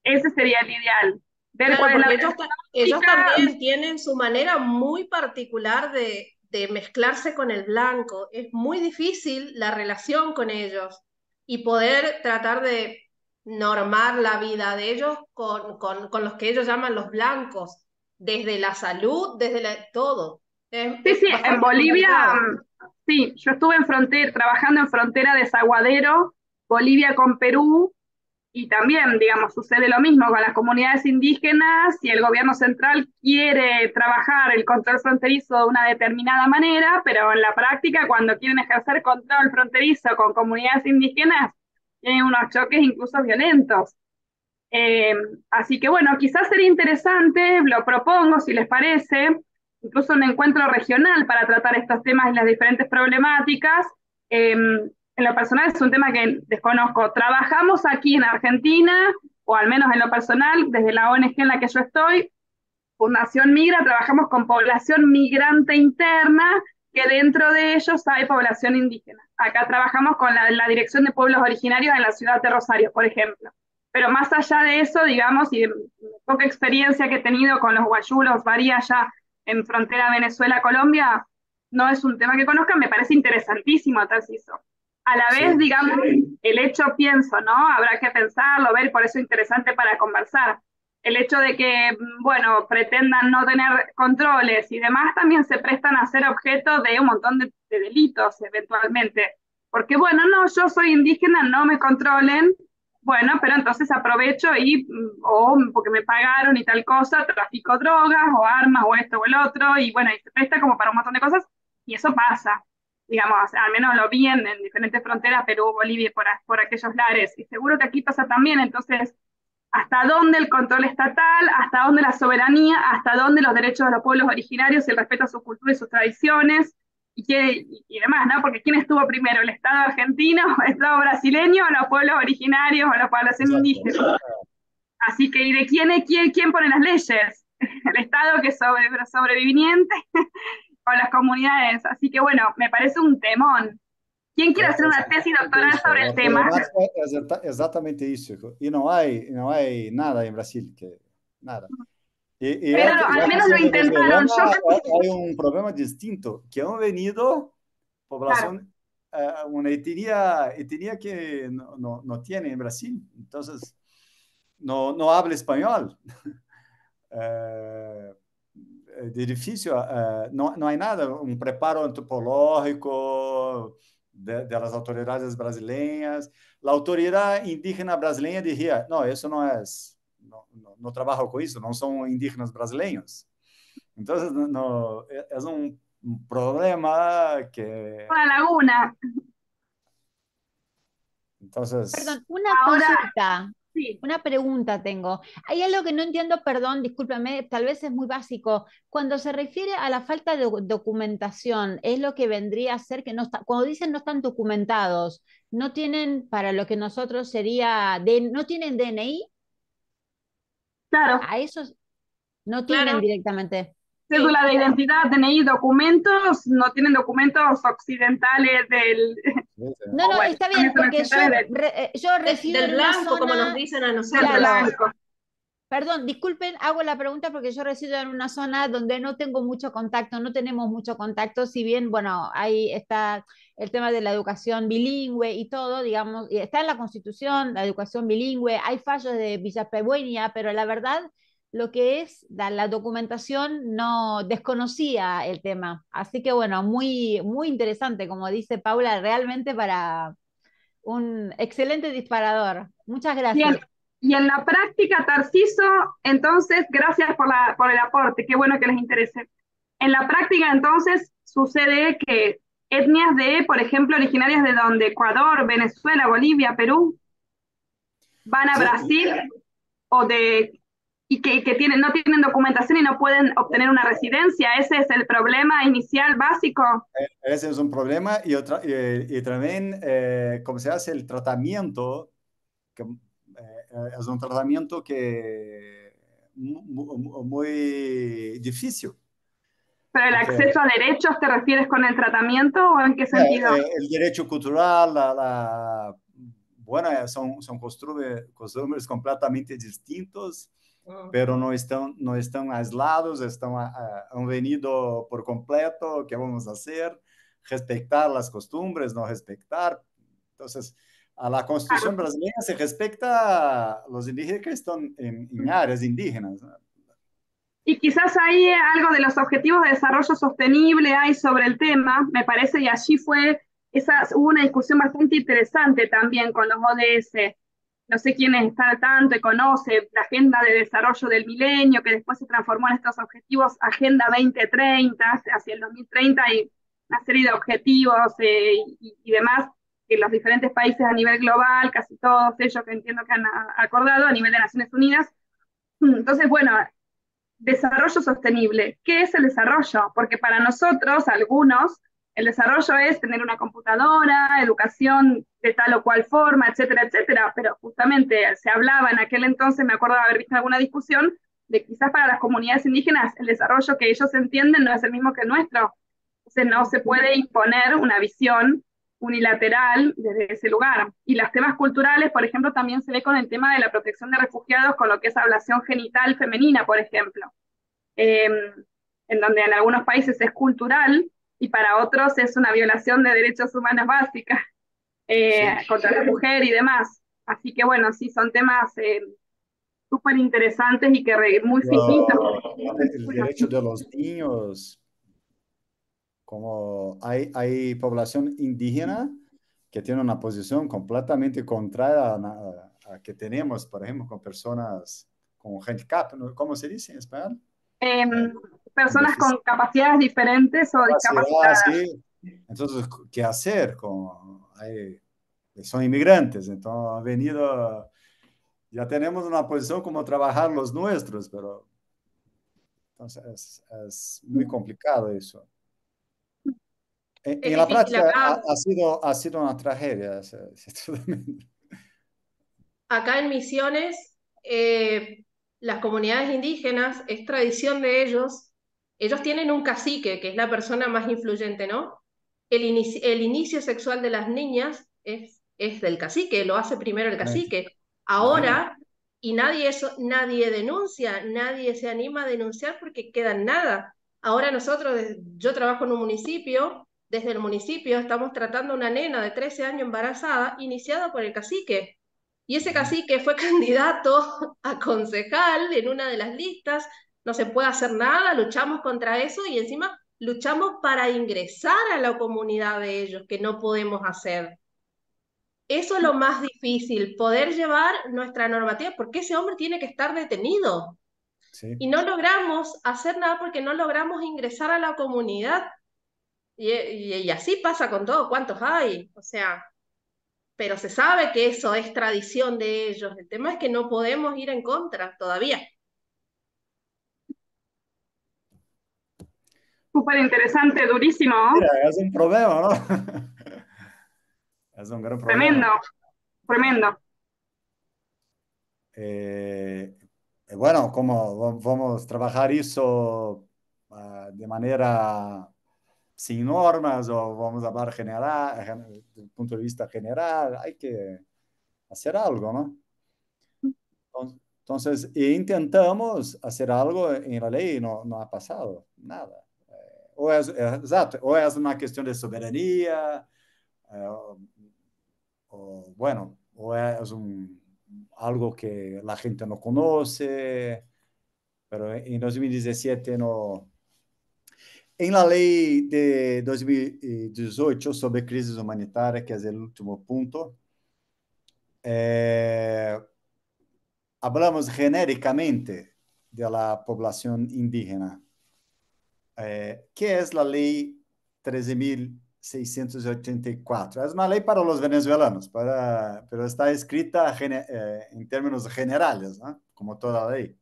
Ese sería el ideal. Ver Claro, cuál es la porque ellos práctica. también tienen su manera muy particular de mezclarse con el blanco. Es muy difícil la relación con ellos y poder tratar de normar la vida de ellos con los que ellos llaman los blancos, desde la salud, todo. Sí, sí, Es en bastante Bolivia, complicado. sí, yo estuve en frontera, trabajando en frontera de Zaguadero, Bolivia con Perú, y también, digamos, sucede lo mismo con las comunidades indígenas y el gobierno central quiere trabajar el control fronterizo de una determinada manera, pero en la práctica, cuando quieren ejercer control fronterizo con comunidades indígenas, tienen unos choques incluso violentos. Eh, Así que bueno, quizás sería interesante, lo propongo si les parece, incluso un encuentro regional para tratar estos temas y las diferentes problemáticas. En lo personal es un tema que desconozco. Trabajamos aquí en Argentina, o al menos en lo personal, desde la ONG en la que yo estoy, Fundación Migra, trabajamos con población migrante interna, que dentro de ellos hay población indígena. Acá trabajamos con la Dirección de Pueblos Originarios en la ciudad de Rosario, por ejemplo. Pero más allá de eso, digamos, y de poca experiencia que he tenido con los guayulos, varía ya en frontera Venezuela-Colombia, no es un tema que conozcan, me parece interesantísimo, Tarciso. A la vez, Sí, digamos, el hecho pienso, ¿no? Habrá que pensarlo, ver, por eso es interesante para conversar. El hecho de que, bueno, pretendan no tener controles y demás también se prestan a ser objeto de un montón de delitos eventualmente. Porque, bueno, no, yo soy indígena, no me controlen, bueno, pero entonces aprovecho y, o porque me pagaron y tal cosa, trafico drogas o armas o esto o el otro, y bueno, y se presta como para un montón de cosas, y eso pasa. digamos, al menos lo vi en diferentes fronteras, Perú, Bolivia, por aquellos lares, y seguro que aquí pasa también. Entonces, hasta dónde el control estatal, hasta dónde la soberanía, hasta dónde los derechos de los pueblos originarios y el respeto a su cultura y sus tradiciones y demás, ¿no? Porque ¿quién estuvo primero? ¿El Estado argentino, el Estado brasileño, o los puebos originarios o la población Exacto. indígena? Así que, ¿y de quién pone las leyes? ¿El Estado que es sobreviviente o las comunidades? Así que bueno, me parece un temón. ¿Quién quiere hacer É una tesis exatamente doctoral isso. sobre el A tema? problemática é exatamente isso. E não há nada em Brasil que nada. Pero Ya al que menos lo soy intentaron. venezolana, Yo creo que, hay un problema distinto, que han venido claro, población, una etnia que no tiene en Brasil, entonces no habla español. Eh, de difícil, no hay nada, un preparo antropológico de las autoridades brasileñas. La autoridad indígena brasileña diría, no, eso no es, no trabajo con eso, no son indígenas brasileños. Entonces, es un problema que, una laguna. entonces, Perdón, una Ahora, consulta, sí, una pregunta tengo. Hay algo que no entiendo, perdón, discúlpame, tal vez es muy básico. Cuando se refiere a la falta de documentación, es lo que vendría a ser que no está, cuando dicen no están documentados, no tienen para lo que nosotros sería, no tienen DNI, claro. a esos no tienen Claro, directamente. sí. Cédula de identidad, DNI, documentos, no tienen documentos occidentales del, No, o no, bueno, está también bien, son porque occidentales del, yo resido Del en una blanco, como nos zona, dicen a del nosotros. claro. blanco. Perdón, disculpen, hago la pregunta porque yo resido en una zona donde no tengo mucho contacto, no tenemos mucho contacto, si bien, bueno, ahí está el tema de la educación bilingüe y todo, digamos, y está en la Constitución, la educación bilingüe, hay fallos de Villa Pehueña, pero la verdad, lo que es la documentación, no desconocía el tema. Así que, bueno, muy, muy interesante, como dice Paula, realmente para un excelente disparador. Muchas Bien, gracias. y en la práctica, Tarciso, entonces, gracias por el aporte, qué bueno que les interese. En la práctica, entonces, sucede que etnias de, por ejemplo, originarias de donde, Ecuador, Venezuela, Bolivia, Perú, van a sí, Brasil o de y que no tienen documentación y no pueden obtener una residencia. Ese es el problema inicial básico. ese es un problema y también cómo se hace el tratamiento, que es un tratamiento que muy difícil, Pero el porque acceso a derechos, ¿te refieres con el tratamiento o en qué sentido? el derecho cultural, bueno, son costumbres completamente distintos, Mm. pero no están aislados, han venido por completo. ¿Qué vamos a hacer? Respetar las costumbres, no respetar. Entonces, a la Constitución Claro. brasileña se respecta a los indígenas que están en áreas indígenas, ¿no? Y quizás hay algo de los objetivos de desarrollo sostenible hay sobre el tema, me parece, y allí hubo una discusión bastante interesante también con los ODS. No sé quiénes están al tanto y conoce la Agenda de Desarrollo del Milenio, que después se transformó en estos objetivos Agenda 2030, hacia el 2030, y una serie de objetivos y demás que los diferentes países a nivel global, casi todos ellos que entiendo que han acordado a nivel de Naciones Unidas. Entonces, bueno, desarrollo sostenible. ¿Qué es el desarrollo? Porque para nosotros, algunos, el desarrollo es tener una computadora, educación de tal o cual forma, etcétera, etcétera. Pero justamente se hablaba en aquel entonces, me acuerdo de haber visto alguna discusión, de quizás para las comunidades indígenas el desarrollo que ellos entienden no es el mismo que el nuestro. Entonces no se puede imponer una visión unilateral desde ese lugar. Y los temas culturales, por ejemplo, también se ve con el tema de la protección de refugiados, con lo que es ablación genital femenina, por ejemplo, eh, en donde en algunos países es cultural y para otros es una violación de derechos humanos básicas Sí. contra la mujer y demás. Así que bueno, sí, son temas súper interesantes y que muy finitos. El derecho de los niños, como hay población indígena que tiene una posición completamente contraria a que tenemos, por ejemplo, con personas con handicap, ¿no? ¿Cómo se dice en español? Eh, Eh, con Personas con capacidades diferentes o discapacidad, discapacitadas. sí. Entonces, ¿qué hacer? Son inmigrantes, entonces han venido, ya tenemos una posición como trabajar los nuestros, pero entonces es muy complicado eso. Es En la difícil práctica acá. ha sido una tragedia. Acá en Misiones, las comunidades indígenas, es tradición de ellos tienen un cacique, que es la persona más influyente, ¿no? El inicio sexual de las niñas es del cacique, lo hace primero el cacique. Imagínate. Ahora, y nadie denuncia, nadie se anima a denunciar porque queda en nada. Ahora yo trabajo en un municipio, desde el municipio estamos tratando a una nena de 13 años embarazada, iniciada por el cacique. Y ese cacique fue candidato a concejal en una de las listas, no se puede hacer nada, luchamos contra eso y encima luchamos para ingresar a la comunidad de ellos, que no podemos hacer. Eso es lo más difícil, poder llevar nuestra normativa, porque ese hombre tiene que estar detenido. Sí. Y no logramos hacer nada porque no logramos ingresar a la comunidad. Y así pasa con todo, ¿cuántos hay? O sea, pero se sabe que eso es tradición de ellos. El tema es que no podemos ir en contra todavía. Súper interesante, durísimo, Mira, ¿no? es un problema, ¿no? Es un gran Tremendo, problema. tremendo. Eh, bueno, ¿cómo vamos a trabajar eso de manera sin normas o vamos a hablar general, desde el punto de vista general? Hay que hacer algo, ¿no? Entonces, intentamos hacer algo en la ley y no ha pasado nada. Exacto, o es una cuestión de soberanía, o, bueno, o es algo que la gente no conoce, pero en 2017 no. En la ley de 2018 sobre crisis humanitaria, que es el último punto, eh, hablamos genéricamente de la población indígena. ¿Qué es la ley 13.684? Es una ley para los venezolanos, pero está escrita en términos generales, ¿no? Como toda ley.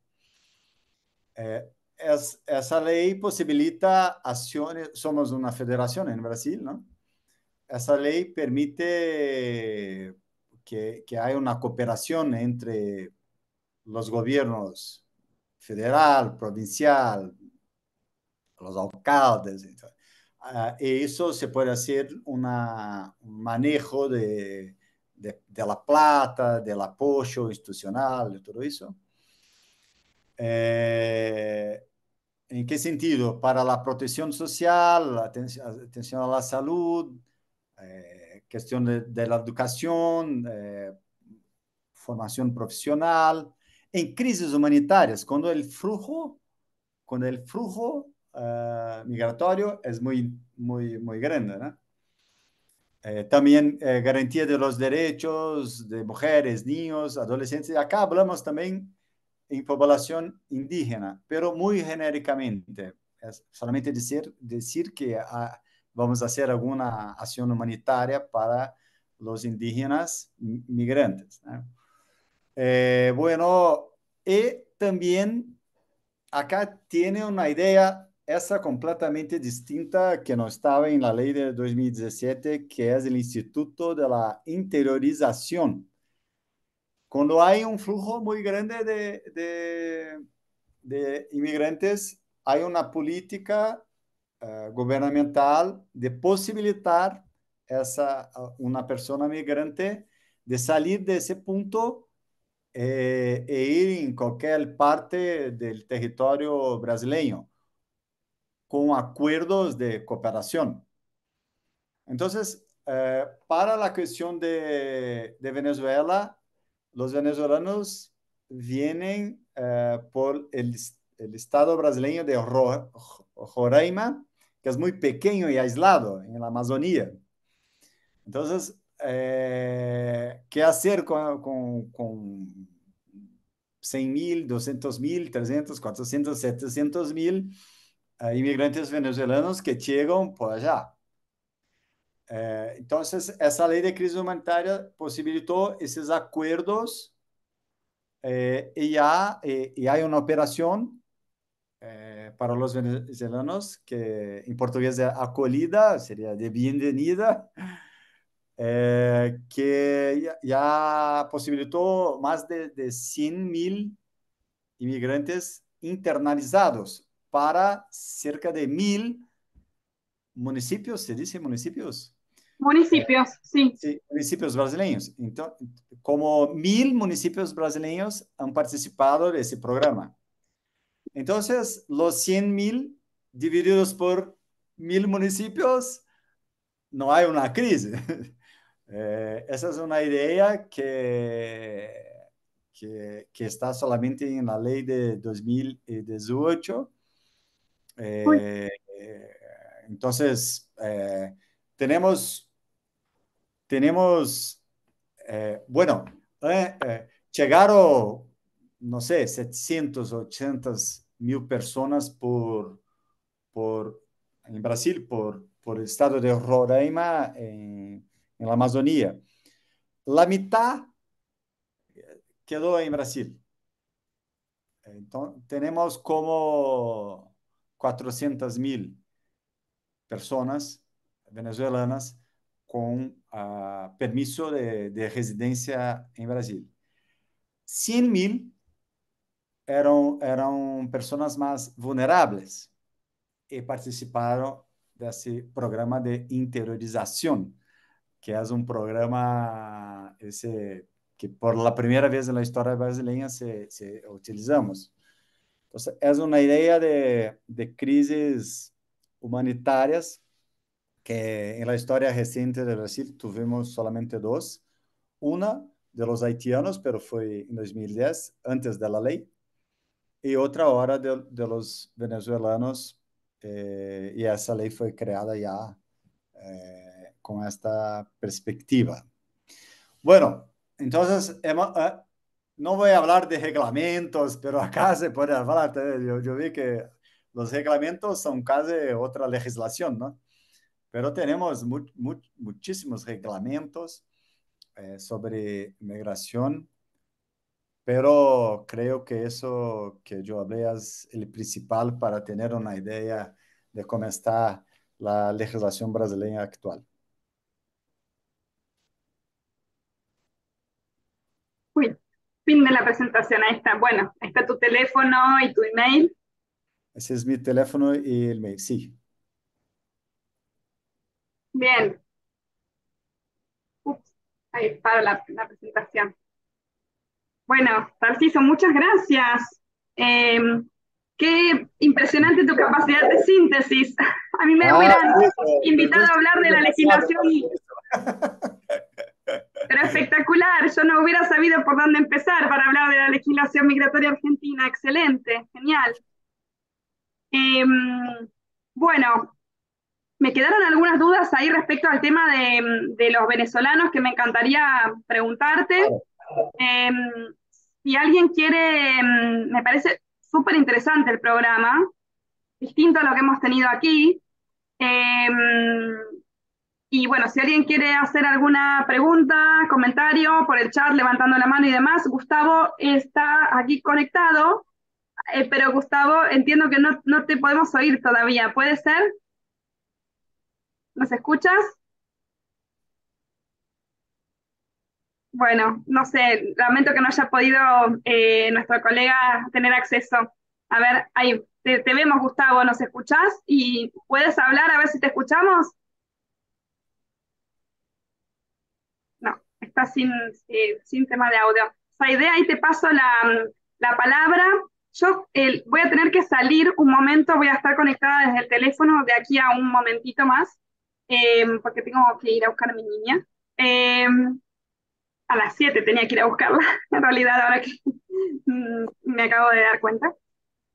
Esa ley posibilita acciones, somos una federación en Brasil, ¿no? Esa ley permite que haya una cooperación entre los gobiernos federal, provincial, los alcaldes. Y eso se puede hacer un manejo de la plata, del apoyo institucional, de todo eso. ¿En qué sentido? Para la protección social, atención a la salud, cuestión de la educación, formación profesional, en crisis humanitarias, cuando el flujo migratorio es muy grande, ¿no? También garantía de los derechos de mujeres, niños, adolescentes. Acá hablamos también en población indígena, pero muy genéricamente. Es solamente decir que vamos a hacer alguna acción humanitaria para los indígenas migrantes, ¿no? Bueno, y también acá tiene una idea esa completamente distinta que no estaba en la ley de 2017, que es el Instituto de la Interiorización. Cuando hay un flujo muy grande de inmigrantes, hay una política gubernamental de posibilitar una persona migrante de salir de ese punto e ir en cualquier parte del territorio brasileño con acuerdos de cooperación. Entonces, para la cuestión de Venezuela, los venezolanos vienen por el estado brasileño de Roraima, que es muy pequeño y aislado en la Amazonía. Entonces, ¿qué hacer con 100.000, 200.000, 300, 400, 700.000 inmigrantes venezolanos que llegan por allá? Entonces, esa ley de crisis humanitaria posibilitó esos acuerdos y hay una operación para los venezolanos que en portugués es acolhida, sería de bienvenida, que ya posibilitó más de 100.000 inmigrantes internalizados para cerca de 1.000 municipios, ¿se dice municipios? Municipios, sí. Sí, municipios brasileños. Entonces, como 1.000 municipios brasileños han participado de ese programa. Entonces, los 100.000 divididos por 1.000 municipios, no hay una crisis. Esa es una idea que está solamente en la ley de 2018. Uy, Entonces, tenemos, tenemos bueno, llegaron, no sé, 780.000 personas en Brasil, por el estado de Roraima, en la Amazonía. La mitad quedó en Brasil. Entonces, tenemos como 400.000 personas venezolanas con permiso de residencia en Brasil. 100.000 eran personas más vulnerables y participaron de ese programa de interiorización, que es un programa que por la primera vez en la historia brasileña se utilizamos. Entonces, es una idea de crisis humanitarias que en la historia reciente de Brasil tuvimos solamente dos. Una de los haitianos, pero fue en 2010, antes de la ley, y otra ahora de los venezolanos, y esa ley fue creada ya con esta perspectiva. Bueno, entonces no voy a hablar de reglamentos, pero acá se puede hablar. Yo vi que los reglamentos son casi otra legislación, ¿no? Pero tenemos muchísimos reglamentos sobre migración, pero creo que eso que yo hablé es el principal para tener una idea de cómo está la legislación brasileña actual. uy, fin de la presentación. Ahí está. Bueno, ahí está tu teléfono y tu email. Ese es mi teléfono y el mail, sí. Bien. Ups, ahí para la presentación. Bueno, Tarciso, muchas gracias. Eh, Qué impresionante tu capacidad de síntesis. A mí me hubieran Sí, invitado a hablar de la legislación, pero espectacular. Yo no hubiera sabido por dónde empezar para hablar de la legislación migratoria argentina. Excelente, genial. Eh, bueno, me quedaron algunas dudas ahí respecto al tema de los venezolanos que me encantaría preguntarte. Eh, si alguien quiere, me parece súper interesante el programa, distinto a lo que hemos tenido aquí. Eh, y bueno, si alguien quiere hacer alguna pregunta, comentario por el chat, levantando la mano y demás, Gustavo está aquí conectado, pero Gustavo, entiendo que no te podemos oír todavía. ¿Puede ser? ¿Nos escuchas? Bueno, no sé, lamento que no haya podido nuestro colega tener acceso. A ver, ahí, te vemos, Gustavo, ¿nos escuchás? ¿Y puedes hablar a ver si te escuchamos? No, está sin tema de audio. Esa idea, ahí te paso la palabra. Yo voy a tener que salir un momento, voy a estar conectada desde el teléfono de aquí a un momentito más, porque tengo que ir a buscar a mi niña. A las 7 tenía que ir a buscarla, en realidad, ahora que me acabo de dar cuenta.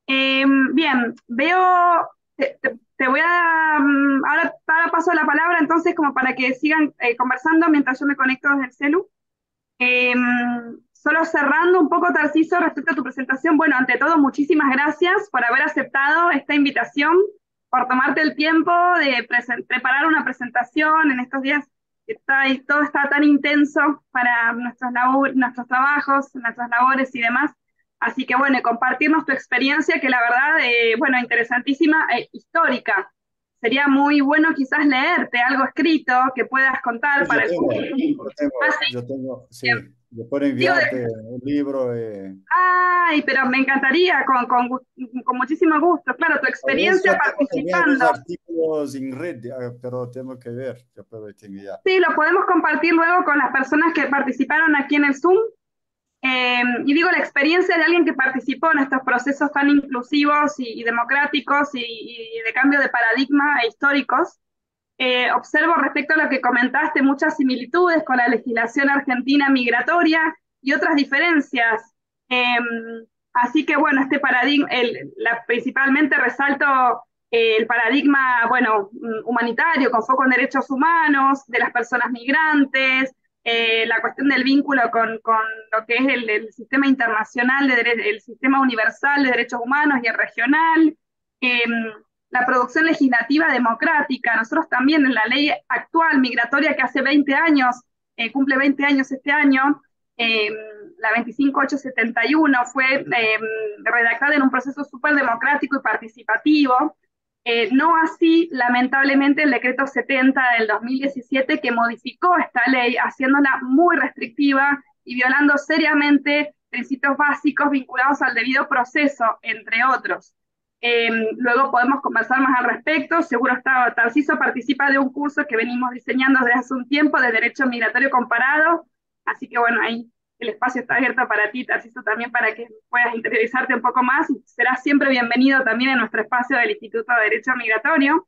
Bien, veo, te voy a, ahora paso la palabra entonces como para que sigan conversando mientras yo me conecto desde el celu. Eh, Solo cerrando un poco, Tarciso, respecto a tu presentación, bueno, ante todo, muchísimas gracias por haber aceptado esta invitación, por tomarte el tiempo de preparar una presentación en estos días que todo está tan intenso para nuestros trabajos, nuestras labores y demás. Así que bueno, compartirnos tu experiencia, que la verdad, bueno, interesantísima, histórica. Sería muy bueno quizás leerte algo escrito que puedas contar para el público. Yo tengo, sí, yo puedo Digo, enviarte un libro. ay, pero me encantaría, con muchísimo gusto. Claro, tu Por eso experiencia tengo también algunos participando. artículos en red, pero tengo que ver, yo puedo enviar. Sí, lo podemos compartir luego con las personas que participaron aquí en el Zoom. Y digo, la experiencia de alguien que participó en estos procesos tan inclusivos y democráticos y de cambio de paradigma e históricos. Observo respecto a lo que comentaste muchas similitudes con la legislación argentina migratoria y otras diferencias. Eh, Así que bueno, este paradigma, principalmente resalto el paradigma, bueno, humanitario, con foco en derechos humanos, de las personas migrantes, la cuestión del vínculo con lo que es el sistema internacional, el sistema universal de derechos humanos y el regional. Eh, la producción legislativa democrática. Nosotros también en la ley actual migratoria que hace 20 años, cumple 20 años este año, eh, la 25871 fue redactada en un proceso súper democrático y participativo. No así, lamentablemente, el decreto 70 del 2017 que modificó esta ley, haciéndola muy restrictiva y violando seriamente principios básicos vinculados al debido proceso, entre otros. Luego podemos conversar más al respecto. Seguro Tarciso participa de un curso que venimos diseñando desde hace un tiempo de Derecho Migratorio Comparado. Así que bueno, ahí el espacio está abierto para ti, Tarciso, también para que puedas interiorizarte un poco más. Y serás siempre bienvenido también en nuestro espacio del Instituto de Derecho Migratorio.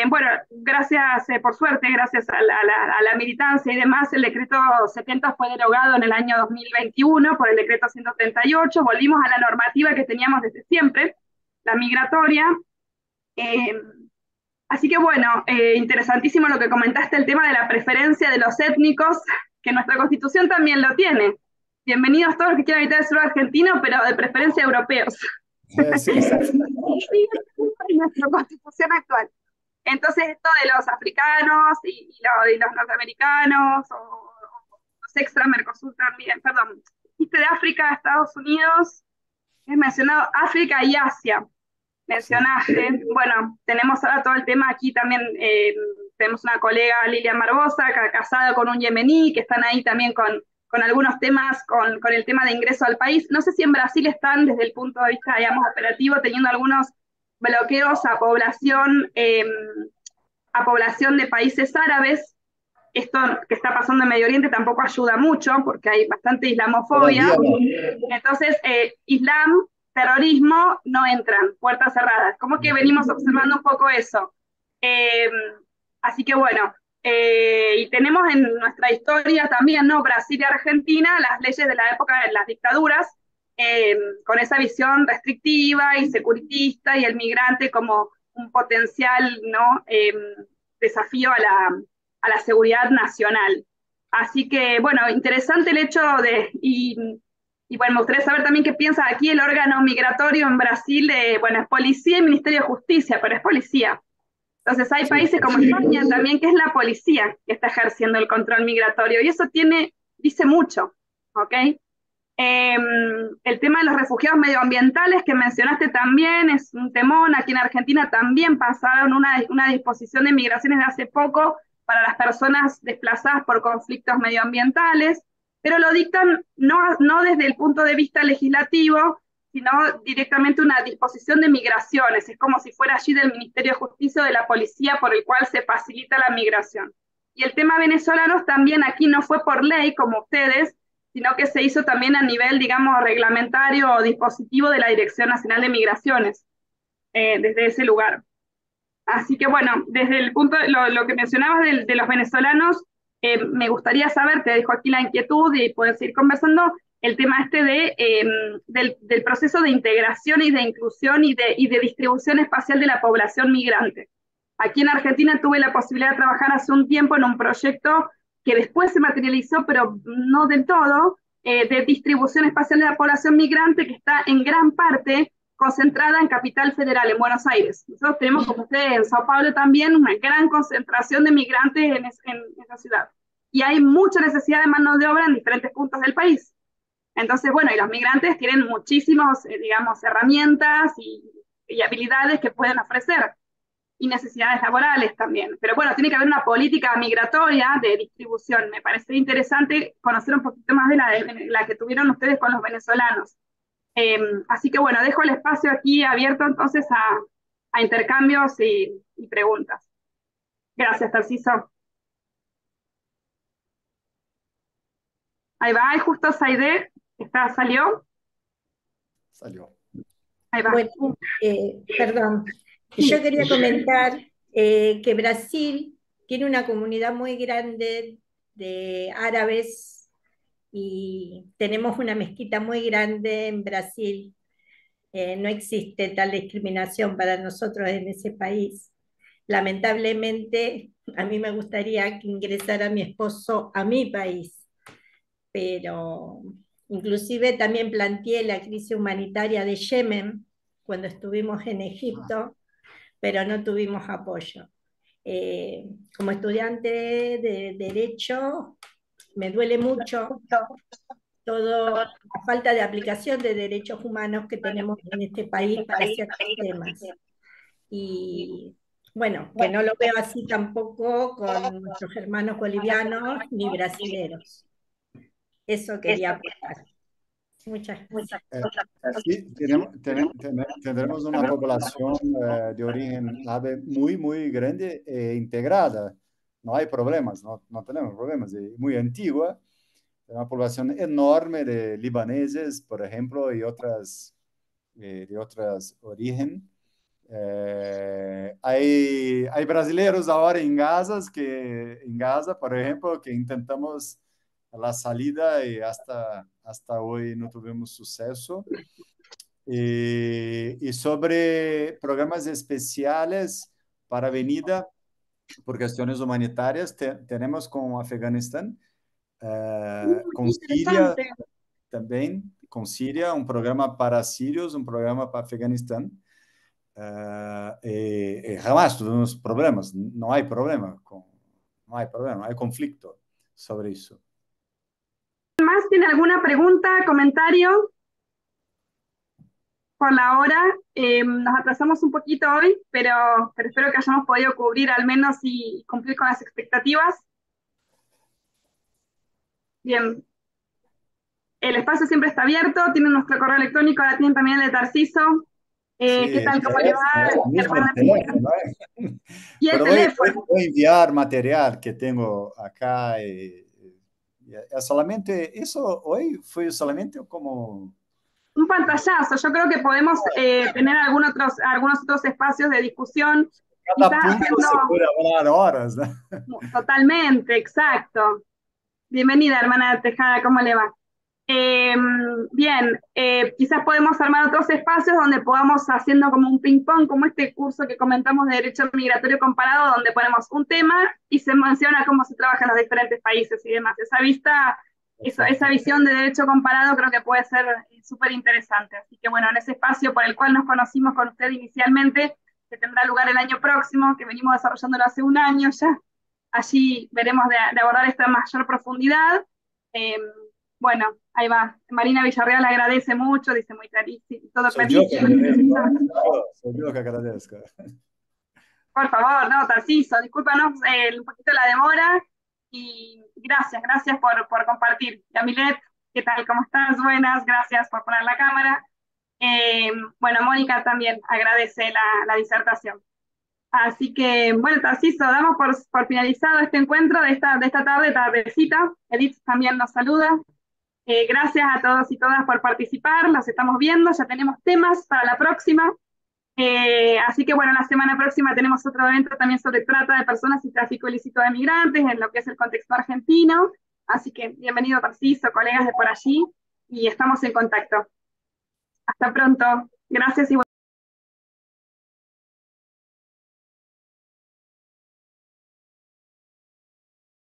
Bueno, gracias, por suerte, gracias a la militancia y demás, el decreto 70 fue derogado en el año 2021 por el decreto 138. Volvimos a la normativa que teníamos desde siempre, la migratoria. Eh, Así que bueno, interesantísimo lo que comentaste, el tema de la preferencia de los étnicos, que nuestra Constitución también lo tiene. Bienvenidos todos los que quieran habitar el sur argentino, pero de preferencia europeos. Sí, exacto. Nuestra Constitución actual. Entonces, esto de los africanos y los norteamericanos, o los extra Mercosur también, perdón, dijiste de África, Estados Unidos, he mencionado África y Asia. Mencionaste, sí. Bueno, tenemos ahora todo el tema aquí también, tenemos una colega, Lilian Marbosa, casada con un yemení, que están ahí también con algunos temas, con el tema de ingreso al país. No sé si en Brasil están, desde el punto de vista, digamos, operativo, teniendo algunos bloqueos a población de países árabes. Esto que está pasando en Medio Oriente tampoco ayuda mucho, porque hay bastante islamofobia. Entonces, Islam, terrorismo, no entran, puertas cerradas. Como que venimos observando un poco eso. Así que bueno, y tenemos en nuestra historia también, ¿no? Brasil y Argentina, las leyes de la época de las dictaduras, con esa visión restrictiva y securitista y el migrante como un potencial, ¿no? Desafío a la seguridad nacional. Así que, bueno, interesante el hecho de, y bueno, me gustaría saber también qué piensa aquí el órgano migratorio en Brasil, bueno, es policía y Ministerio de Justicia, pero es policía. Entonces hay países como España también, que es la policía que está ejerciendo el control migratorio, y eso dice mucho, ¿ok? El tema de los refugiados medioambientales que mencionaste también es un temón. Aquí en Argentina también pasaron una disposición de migraciones de hace poco para las personas desplazadas por conflictos medioambientales, pero lo dictan no desde el punto de vista legislativo, sino directamente una disposición de migraciones. Es como si fuera allí del Ministerio de Justicia o de la Policía por el cual se facilita la migración. Y el tema venezolanos también aquí no fue por ley, como ustedes, sino que se hizo también a nivel, digamos, reglamentario o dispositivo de la Dirección Nacional de Migraciones, desde ese lugar. Así que bueno, desde el punto de lo que mencionabas de los venezolanos, me gustaría saber, te dejo aquí la inquietud y puedes ir conversando, el tema del proceso de integración y de inclusión y de distribución espacial de la población migrante. Aquí en Argentina tuve la posibilidad de trabajar hace un tiempo en un proyecto que después se materializó, pero no del todo, de distribución espacial de la población migrante, que está en gran parte concentrada en Capital Federal, en Buenos Aires. Nosotros tenemos, como ustedes, en Sao Paulo también, una gran concentración de migrantes en esa ciudad. Y hay mucha necesidad de mano de obra en diferentes puntos del país. Entonces, bueno, y los migrantes tienen muchísimas, digamos, herramientas y habilidades que pueden ofrecer, y necesidades laborales también. Pero bueno, tiene que haber una política migratoria de distribución. Me parece interesante conocer un poquito más de la que tuvieron ustedes con los venezolanos. Así que bueno, dejo el espacio aquí abierto entonces a intercambios y preguntas. Gracias, Tarciso. Ahí va, ahí justo Saide, salió. Salió. Ahí va. Bueno, perdón, yo quería comentar que Brasil tiene una comunidad muy grande de árabes y tenemos una mezquita muy grande en Brasil. No existe tal discriminación para nosotros en ese país. Lamentablemente, a mí me gustaría que ingresara mi esposo a mi país, pero inclusive también planteé la crisis humanitaria de Yemen cuando estuvimos en Egipto, pero no tuvimos apoyo. Como estudiante de Derecho, me duele mucho toda la falta de aplicación de derechos humanos que tenemos en este país para ciertos temas. Y bueno, que no lo veo así tampoco con nuestros hermanos bolivianos ni brasileros. Eso quería aportar. Muchas gracias. Sí, tendremos una población de origen árabe muy, muy grande e integrada. No hay problemas, no tenemos problemas. Muy antigua, una población enorme de libaneses, por ejemplo, y otras de otras origen. Hay brasileños ahora en Gaza, por ejemplo, que intentamos la salida y hasta hoy no tuvimos suceso. Y sobre programas especiales para Avenida por cuestiones humanitarias, tenemos con Afganistán, con Siria también, con Siria, un programa para sirios, un programa para Afganistán. Jamás tuvimos problemas, no hay problema, no hay conflicto sobre eso. ¿Más tiene alguna pregunta, comentario? Por la hora, nos atrasamos un poquito hoy, pero espero que hayamos podido cubrir al menos y cumplir con las expectativas. Bien. El espacio siempre está abierto, tienen nuestro correo electrónico, ahora tienen también el de Tarciso. ¿Qué tal? ¿Cómo le va? El teléfono, Y el pero teléfono. voy a enviar material que tengo acá. Es solamente eso, hoy fue solamente como... Un pantallazo, yo creo que podemos tener algunos otros espacios de discusión. Cada punto se puede hablar horas, ¿no? Totalmente, exacto. Bienvenida, hermana Tejada, ¿cómo le va? Bien, quizás podemos armar otros espacios donde podamos haciendo como un ping-pong, como este curso que comentamos de Derecho Migratorio Comparado, donde ponemos un tema y se menciona cómo se trabaja en los diferentes países y demás. Esa visión de Derecho Comparado creo que puede ser súper interesante. Así que bueno, en ese espacio por el cual nos conocimos con usted inicialmente, que tendrá lugar el año próximo, que venimos desarrollándolo hace un año ya, allí veremos de abordar esto en mayor profundidad. Bueno, ahí va. Marina Villarreal agradece mucho, dice muy clarísimo, todo clarísimo. Soy yo que agradezco. Por favor, no, Tarciso, discúlpanos un poquito la demora y gracias por compartir. Yamilet, ¿qué tal? ¿Cómo estás? Buenas, gracias por poner la cámara. Bueno, Mónica también agradece la disertación. Así que, bueno, Tarciso, damos por finalizado este encuentro de esta tardecita. Edith también nos saluda. Gracias a todos y todas por participar, los estamos viendo, ya tenemos temas para la próxima. Así que bueno, la semana próxima tenemos otro evento también sobre trata de personas y tráfico ilícito de migrantes en lo que es el contexto argentino. Así que bienvenido Tarciso, colegas de por allí, y estamos en contacto. Hasta pronto. Gracias y